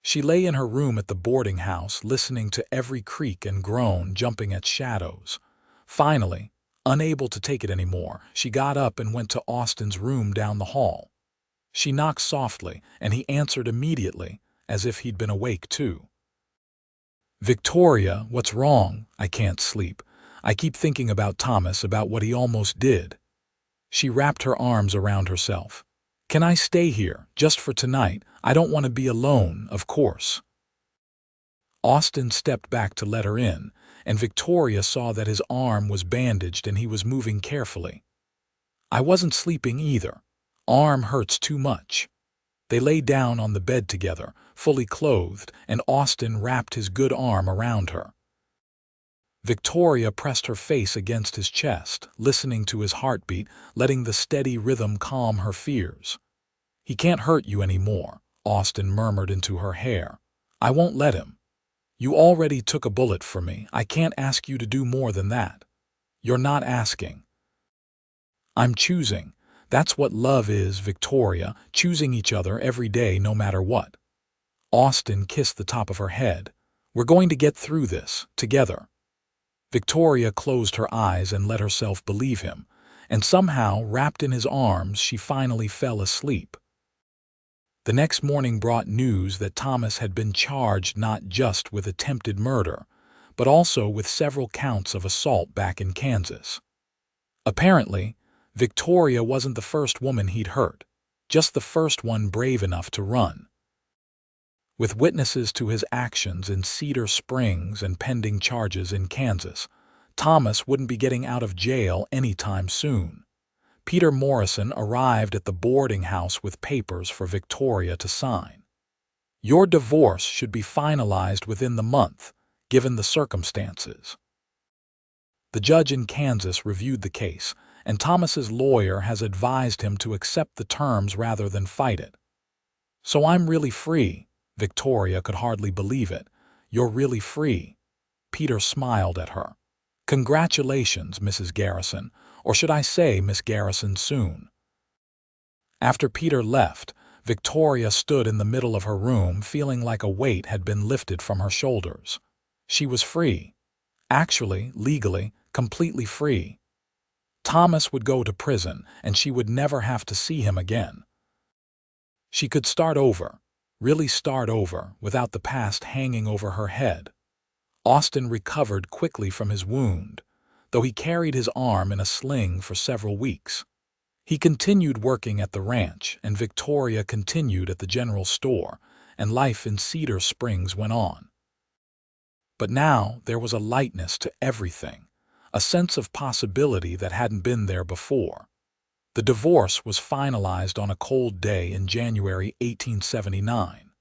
She lay in her room at the boarding house, listening to every creak and groan, jumping at shadows. Finally, unable to take it anymore, she got up and went to Austin's room down the hall. She knocked softly, and he answered immediately, as if he'd been awake too. Victoria, what's wrong? I can't sleep. I keep thinking about Thomas, about what he almost did. She wrapped her arms around herself. Can I stay here, just for tonight? I don't want to be alone, of course. Austin stepped back to let her in, and Victoria saw that his arm was bandaged and he was moving carefully. I wasn't sleeping either. Arm hurts too much. They lay down on the bed together, fully clothed, and Austin wrapped his good arm around her. Victoria pressed her face against his chest, listening to his heartbeat, letting the steady rhythm calm her fears. "He can't hurt you anymore," Austin murmured into her hair. "I won't let him. You already took a bullet for me. I can't ask you to do more than that." "You're not asking. I'm choosing. That's what love is, Victoria, choosing each other every day no matter what." Austin kissed the top of her head. "We're going to get through this, together." Victoria closed her eyes and let herself believe him, and somehow, wrapped in his arms, she finally fell asleep. The next morning brought news that Thomas had been charged not just with attempted murder, but also with several counts of assault back in Kansas. Apparently, Victoria wasn't the first woman he'd hurt, just the first one brave enough to run. With witnesses to his actions in Cedar Springs and pending charges in Kansas, Thomas wouldn't be getting out of jail anytime soon. Peter Morrison arrived at the boarding house with papers for Victoria to sign. "Your divorce should be finalized within the month, given the circumstances." The judge in Kansas reviewed the case, and Thomas's lawyer has advised him to accept the terms rather than fight it. "So I'm really free." Victoria could hardly believe it. "You're really free." Peter smiled at her. "Congratulations, Mrs. Garrison, or should I say Miss Garrison soon." After Peter left, Victoria stood in the middle of her room feeling like a weight had been lifted from her shoulders. She was free. Actually, legally, completely free. Thomas would go to prison, and she would never have to see him again. She could start over, really start over, without the past hanging over her head. Austin recovered quickly from his wound, though he carried his arm in a sling for several weeks. He continued working at the ranch, and Victoria continued at the general store, and life in Cedar Springs went on. But now there was a lightness to everything, a sense of possibility that hadn't been there before. The divorce was finalized on a cold day in January 1879.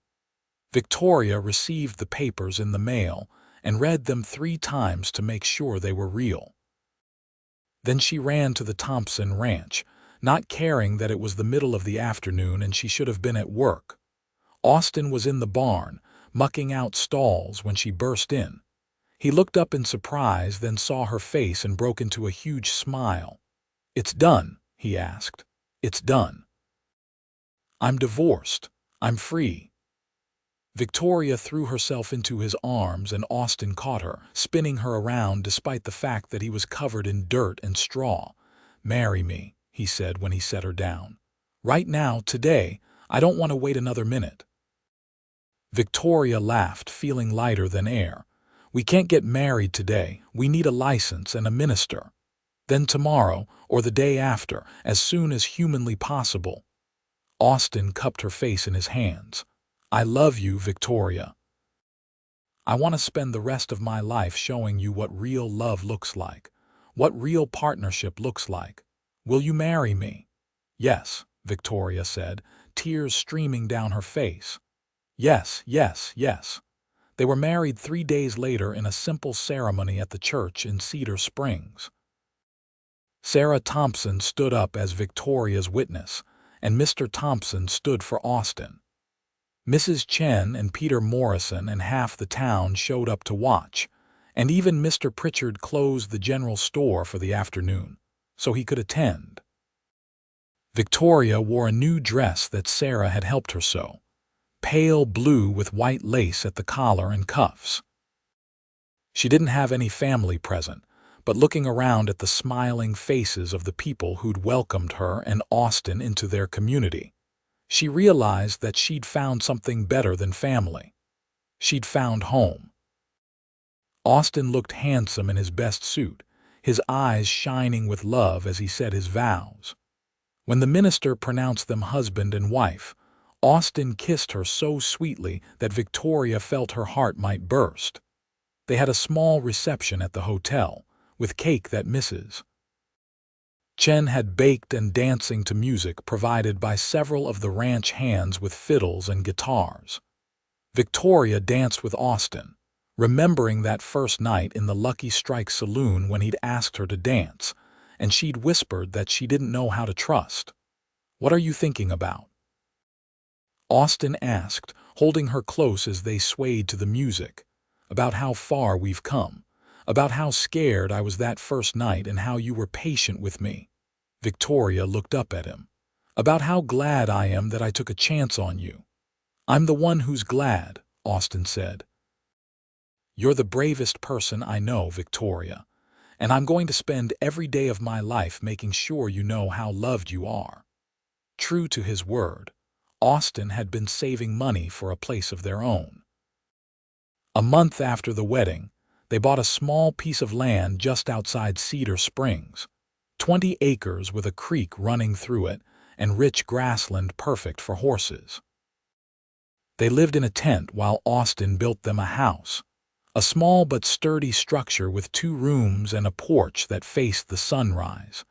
Victoria received the papers in the mail and read them 3 times to make sure they were real. Then she ran to the Thompson ranch, not caring that it was the middle of the afternoon and she should have been at work. Austin was in the barn, mucking out stalls when she burst in. He looked up in surprise, then saw her face and broke into a huge smile. "It's done," he asked. "It's done. I'm divorced. I'm free." Victoria threw herself into his arms and Austin caught her, spinning her around despite the fact that he was covered in dirt and straw. "Marry me," he said when he set her down. "Right now, today. I don't want to wait another minute." Victoria laughed, feeling lighter than air. "We can't get married today. We need a license and a minister. Then tomorrow, or the day after, as soon as humanly possible." Austin cupped her face in his hands. "I love you, Victoria. I want to spend the rest of my life showing you what real love looks like, what real partnership looks like. Will you marry me?" "Yes," Victoria said, tears streaming down her face. "Yes, yes, yes." They were married 3 days later in a simple ceremony at the church in Cedar Springs. Sarah Thompson stood up as Victoria's witness, and Mr. Thompson stood for Austin. Mrs. Chen and Peter Morrison and half the town showed up to watch, and even Mr. Pritchard closed the general store for the afternoon, so he could attend. Victoria wore a new dress that Sarah had helped her sew, pale blue with white lace at the collar and cuffs. She didn't have any family present, but looking around at the smiling faces of the people who'd welcomed her and Austin into their community, she realized that she'd found something better than family. She'd found home. Austin looked handsome in his best suit, his eyes shining with love as he said his vows. When the minister pronounced them husband and wife, Austin kissed her so sweetly that Victoria felt her heart might burst. They had a small reception at the hotel, with cake that Mrs. Chen had baked and dancing to music provided by several of the ranch hands with fiddles and guitars. Victoria danced with Austin, remembering that first night in the Lucky Strike Saloon when he'd asked her to dance, and she'd whispered that she didn't know how to trust. "What are you thinking about?" Austin asked, holding her close as they swayed to the music. "About how far we've come. About how scared I was that first night and how you were patient with me." Victoria looked up at him. "About how glad I am that I took a chance on you." "I'm the one who's glad," Austin said. "You're the bravest person I know, Victoria, and I'm going to spend every day of my life making sure you know how loved you are." True to his word, Austin had been saving money for a place of their own. A month after the wedding, they bought a small piece of land just outside Cedar Springs, 20 acres with a creek running through it and rich grassland perfect for horses. They lived in a tent while Austin built them a house, a small but sturdy structure with 2 rooms and a porch that faced the sunrise.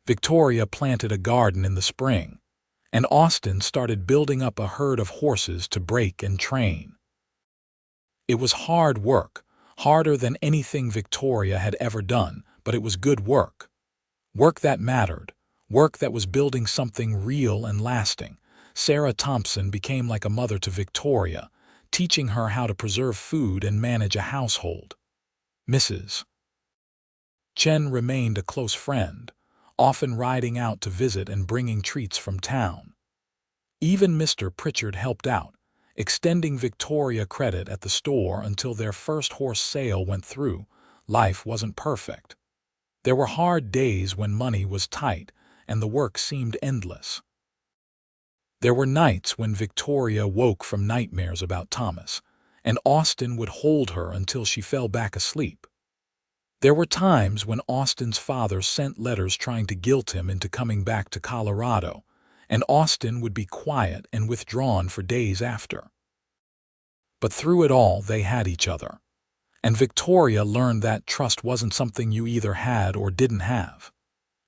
Victoria planted a garden in the spring, and Austin started building up a herd of horses to break and train. It was hard work, harder than anything Victoria had ever done, but it was good work. Work that mattered, work that was building something real and lasting. Sarah Thompson became like a mother to Victoria, teaching her how to preserve food and manage a household. Mrs. Chen remained a close friend, often riding out to visit and bringing treats from town. Even Mr. Pritchard helped out, extending Victoria credit at the store until their first horse sale went through. Life wasn't perfect. There were hard days when money was tight and the work seemed endless. There were nights when Victoria woke from nightmares about Thomas, and Austin would hold her until she fell back asleep. There were times when Austin's father sent letters trying to guilt him into coming back to Colorado, and Austin would be quiet and withdrawn for days after. But through it all, they had each other. And Victoria learned that trust wasn't something you either had or didn't have.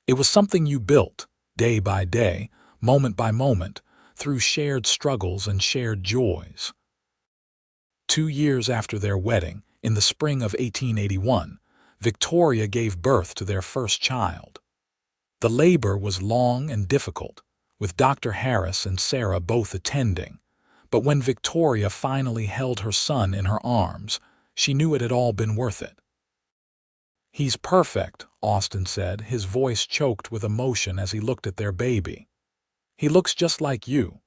It was something you built, day by day, moment by moment, through shared struggles and shared joys. 2 years after their wedding, in the spring of 1881, Victoria gave birth to their first child. The labor was long and difficult, with Dr. Harris and Sarah both attending, but when Victoria finally held her son in her arms, she knew it had all been worth it. "He's perfect," Austin said, his voice choked with emotion as he looked at their baby. "He looks just like you."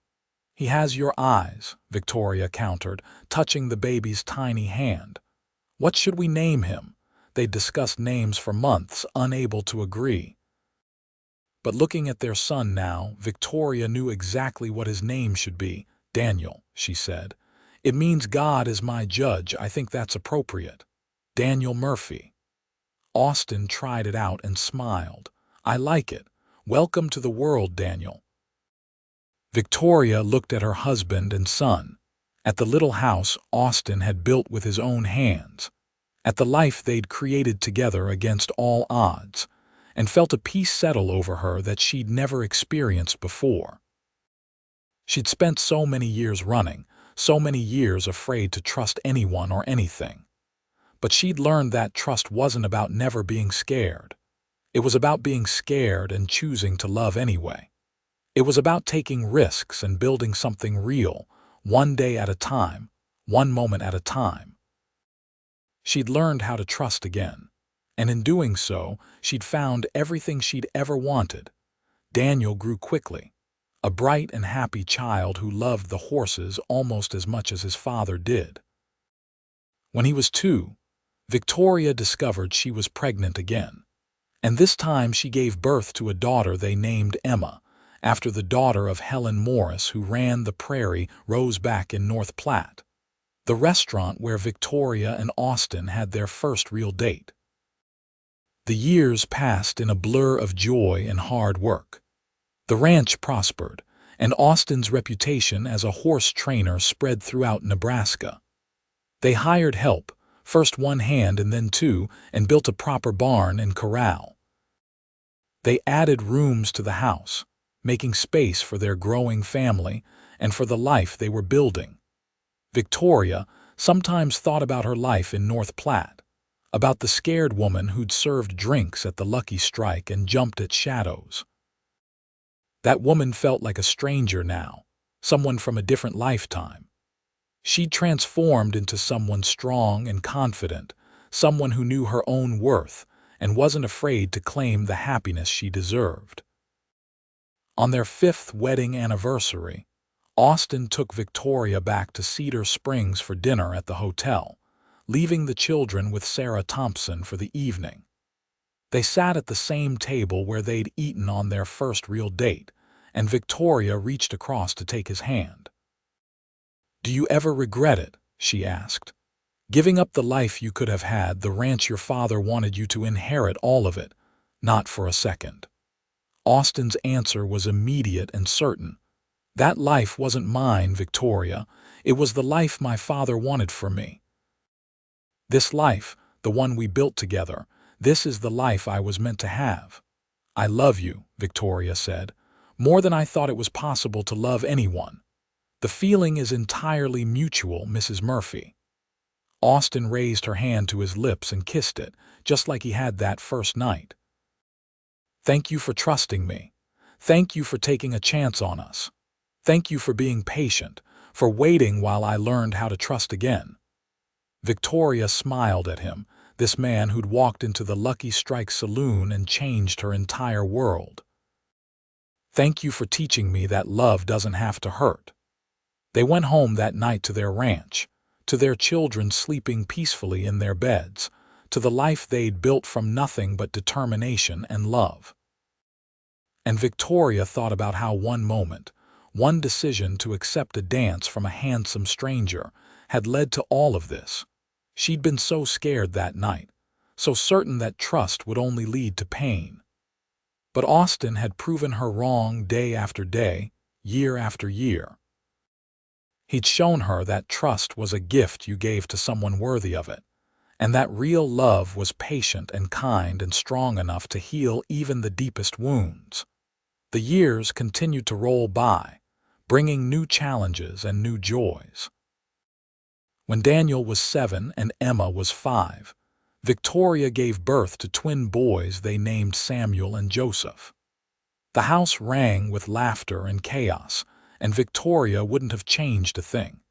"He has your eyes," Victoria countered, touching the baby's tiny hand. "What should we name him?" They discussed names for months, unable to agree. But looking at their son now, Victoria knew exactly what his name should be. "Daniel," she said. "It means God is my judge. I think that's appropriate." "Daniel Murphy." Austin tried it out and smiled. "I like it. Welcome to the world, Daniel." Victoria looked at her husband and son, at the little house Austin had built with his own hands, at the life they'd created together against all odds, and felt a peace settle over her that she'd never experienced before. She'd spent so many years running, so many years afraid to trust anyone or anything. But she'd learned that trust wasn't about never being scared. It was about being scared and choosing to love anyway. It was about taking risks and building something real, one day at a time, one moment at a time. She'd learned how to trust again, and in doing so, she'd found everything she'd ever wanted. Daniel grew quickly, a bright and happy child who loved the horses almost as much as his father did. When he was 2, Victoria discovered she was pregnant again, and this time she gave birth to a daughter they named Emma, after the daughter of Helen Morris, who ran the Prairie Roseback in North Platte, the restaurant where Victoria and Austin had their first real date. The years passed in a blur of joy and hard work. The ranch prospered, and Austin's reputation as a horse trainer spread throughout Nebraska. They hired help, first one hand and then 2, and built a proper barn and corral. They added rooms to the house, making space for their growing family and for the life they were building. Victoria sometimes thought about her life in North Platte, about the scared woman who'd served drinks at the Lucky Strike and jumped at shadows. That woman felt like a stranger now, someone from a different lifetime. She'd transformed into someone strong and confident, someone who knew her own worth and wasn't afraid to claim the happiness she deserved. On their 5th wedding anniversary, Austin took Victoria back to Cedar Springs for dinner at the hotel, leaving the children with Sarah Thompson for the evening. They sat at the same table where they'd eaten on their first real date, and Victoria reached across to take his hand. "Do you ever regret it?" she asked. "Giving up the life you could have had, the ranch your father wanted you to inherit, all of it?" "Not for a second." Austin's answer was immediate and certain. "That life wasn't mine, Victoria. It was the life my father wanted for me. This life, the one we built together, this is the life I was meant to have." "I love you," Victoria said, "more than I thought it was possible to love anyone. The feeling is entirely mutual, Mrs. Murphy." Austin raised her hand to his lips and kissed it, just like he had that first night. "Thank you for trusting me. Thank you for taking a chance on us. Thank you for being patient, for waiting while I learned how to trust again." Victoria smiled at him, this man who'd walked into the Lucky Strike Saloon and changed her entire world. "Thank you for teaching me that love doesn't have to hurt." They went home that night to their ranch, to their children sleeping peacefully in their beds, to the life they'd built from nothing but determination and love. And Victoria thought about how one moment, one decision to accept a dance from a handsome stranger, had led to all of this. She'd been so scared that night, so certain that trust would only lead to pain. But Austin had proven her wrong day after day, year after year. He'd shown her that trust was a gift you gave to someone worthy of it, and that real love was patient and kind and strong enough to heal even the deepest wounds. The years continued to roll by, bringing new challenges and new joys. When Daniel was 7 and Emma was 5, Victoria gave birth to twin boys they named Samuel and Joseph. The house rang with laughter and chaos, and Victoria wouldn't have changed a thing.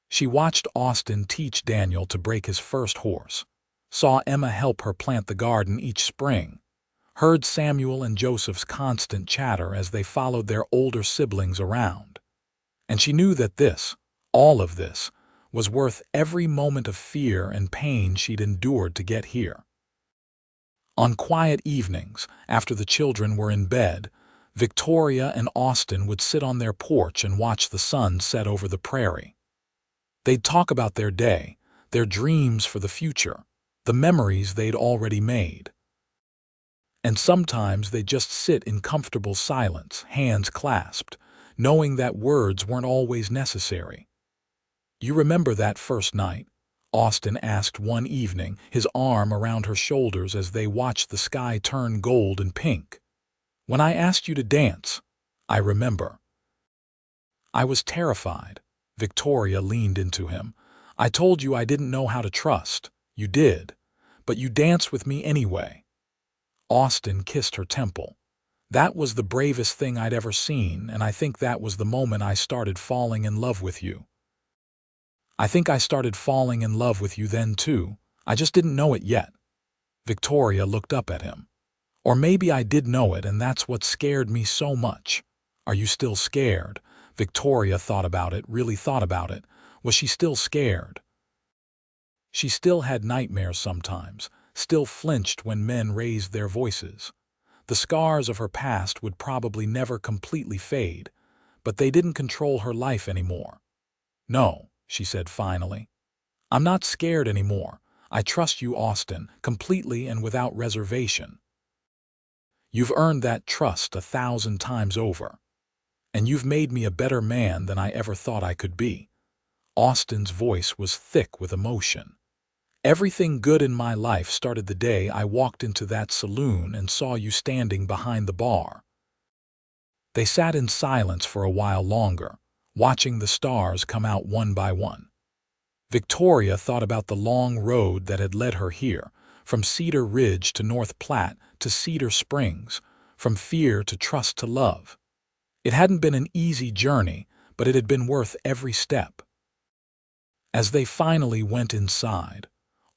She watched Austin teach Daniel to break his first horse, saw Emma help her plant the garden each spring, heard Samuel and Joseph's constant chatter as they followed their older siblings around. And she knew that this, all of this, was worth every moment of fear and pain she'd endured to get here. On quiet evenings, after the children were in bed, Victoria and Austin would sit on their porch and watch the sun set over the prairie. They'd talk about their day, their dreams for the future, the memories they'd already made. And sometimes they'd just sit in comfortable silence, hands clasped, knowing that words weren't always necessary. "You remember that first night?" Austin asked one evening, his arm around her shoulders as they watched the sky turn gold and pink. "When I asked you to dance?" "I remember." "I was terrified." Victoria leaned into him. "I told you I didn't know how to trust. You did. But you danced with me anyway." Austin kissed her temple. "That was the bravest thing I'd ever seen, and I think that was the moment I started falling in love with you." "I think I started falling in love with you then too. I just didn't know it yet." Victoria looked up at him. "Or maybe I did know it, and that's what scared me so much." "Are you still scared?" Victoria thought about it, really thought about it. Was she still scared? She still had nightmares sometimes, still flinched when men raised their voices. The scars of her past would probably never completely fade, but they didn't control her life anymore. "No," she said finally. "I'm not scared anymore. I trust you, Austin, completely and without reservation. You've earned that trust 1,000 times over. And you've made me a better man than I ever thought I could be." Austin's voice was thick with emotion. Everything good in my life started the day I walked into that saloon and saw you standing behind the bar." They sat in silence for a while longer, watching the stars come out one by one. Victoria thought about the long road that had led her here, from Cedar Ridge to North Platte to Cedar Springs, from fear to trust to love. It hadn't been an easy journey, but it had been worth every step. As they finally went inside,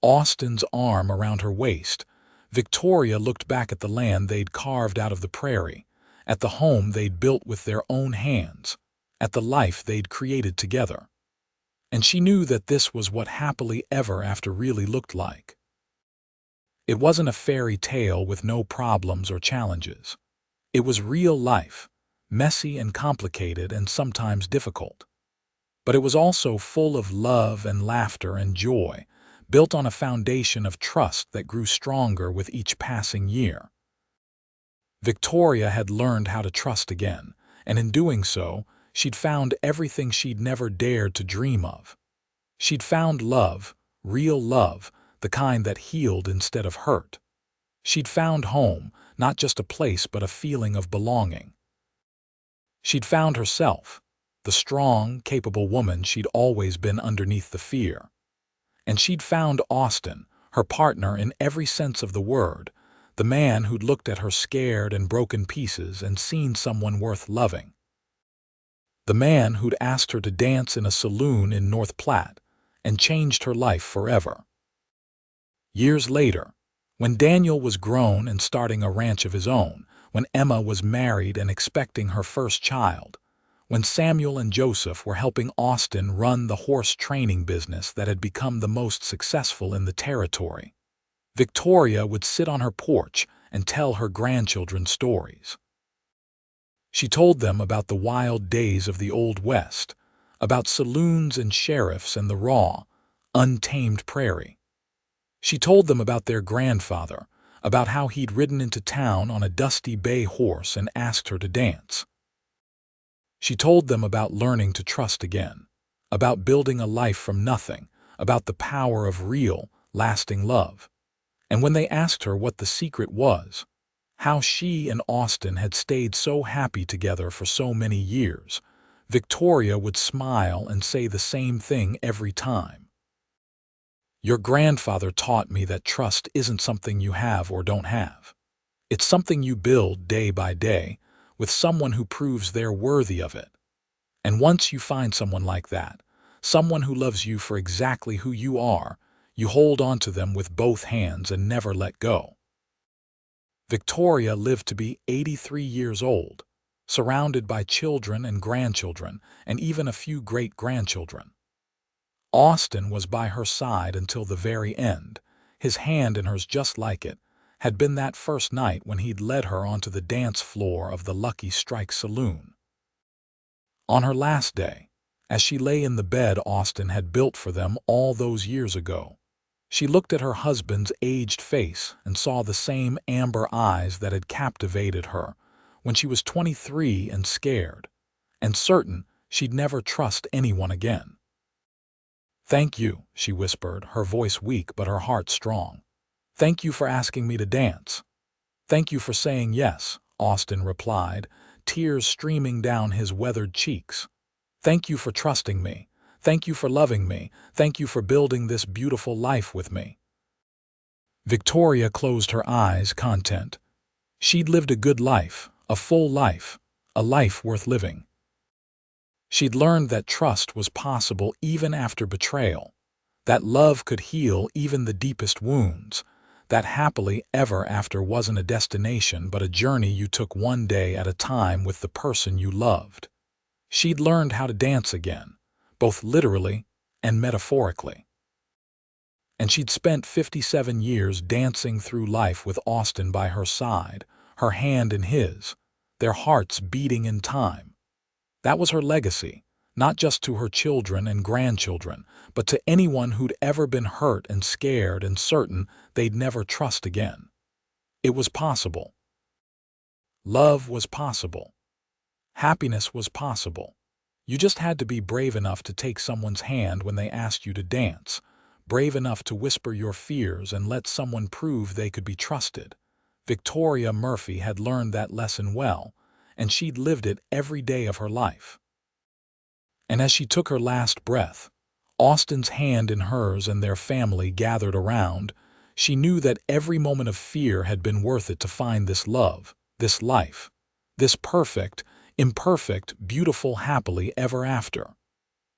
Austin's arm around her waist, Victoria looked back at the land they'd carved out of the prairie, at the home they'd built with their own hands, at the life they'd created together. And she knew that this was what happily ever after really looked like. It wasn't a fairy tale with no problems or challenges. It was real life, messy and complicated and sometimes difficult. But it was also full of love and laughter and joy, built on a foundation of trust that grew stronger with each passing year. Victoria had learned how to trust again, and in doing so, she'd found everything she'd never dared to dream of. She'd found love, real love, the kind that healed instead of hurt. She'd found home, not just a place but a feeling of belonging. She'd found herself, the strong, capable woman she'd always been underneath the fear. And she'd found Austin, her partner in every sense of the word, the man who'd looked at her scared and broken pieces and seen someone worth loving. The man who'd asked her to dance in a saloon in North Platte and changed her life forever. Years later, when Daniel was grown and starting a ranch of his own, when Emma was married and expecting her first child, when Samuel and Joseph were helping Austin run the horse training business that had become the most successful in the territory, Victoria would sit on her porch and tell her grandchildren stories. She told them about the wild days of the Old West, about saloons and sheriffs and the raw, untamed prairie. She told them about their grandfather, about how he'd ridden into town on a dusty bay horse and asked her to dance. She told them about learning to trust again, about building a life from nothing, about the power of real, lasting love. And when they asked her what the secret was, how she and Austin had stayed so happy together for so many years, Victoria would smile and say the same thing every time. "Your grandfather taught me that trust isn't something you have or don't have. It's something you build day by day with someone who proves they're worthy of it. And once you find someone like that, someone who loves you for exactly who you are, you hold on to them with both hands and never let go." Victoria lived to be 83 years old, surrounded by children and grandchildren, and even a few great-grandchildren. Austin was by her side until the very end, his hand in hers just like it had been that first night when he'd led her onto the dance floor of the Lucky Strike Saloon. On her last day, as she lay in the bed Austin had built for them all those years ago, she looked at her husband's aged face and saw the same amber eyes that had captivated her when she was 23 and scared, and certain she'd never trust anyone again. "Thank you," she whispered, her voice weak but her heart strong. "Thank you for asking me to dance." "Thank you for saying yes," Austin replied, tears streaming down his weathered cheeks. "Thank you for trusting me. Thank you for loving me. Thank you for building this beautiful life with me." Victoria closed her eyes, content. She'd lived a good life, a full life, a life worth living. She'd learned that trust was possible even after betrayal, that love could heal even the deepest wounds, that happily ever after wasn't a destination but a journey you took one day at a time with the person you loved. She'd learned how to dance again, both literally and metaphorically. And she'd spent 57 years dancing through life with Austin by her side, her hand in his, their hearts beating in time. That was her legacy, not just to her children and grandchildren, but to anyone who'd ever been hurt and scared and certain they'd never trust again. It was possible. Love was possible. Happiness was possible. You just had to be brave enough to take someone's hand when they asked you to dance, brave enough to whisper your fears and let someone prove they could be trusted. Victoria Murphy had learned that lesson well, and she'd lived it every day of her life. And as she took her last breath, Austin's hand in hers and their family gathered around, she knew that every moment of fear had been worth it to find this love, this life, this perfect, imperfect, beautiful happily ever after.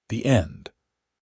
The end.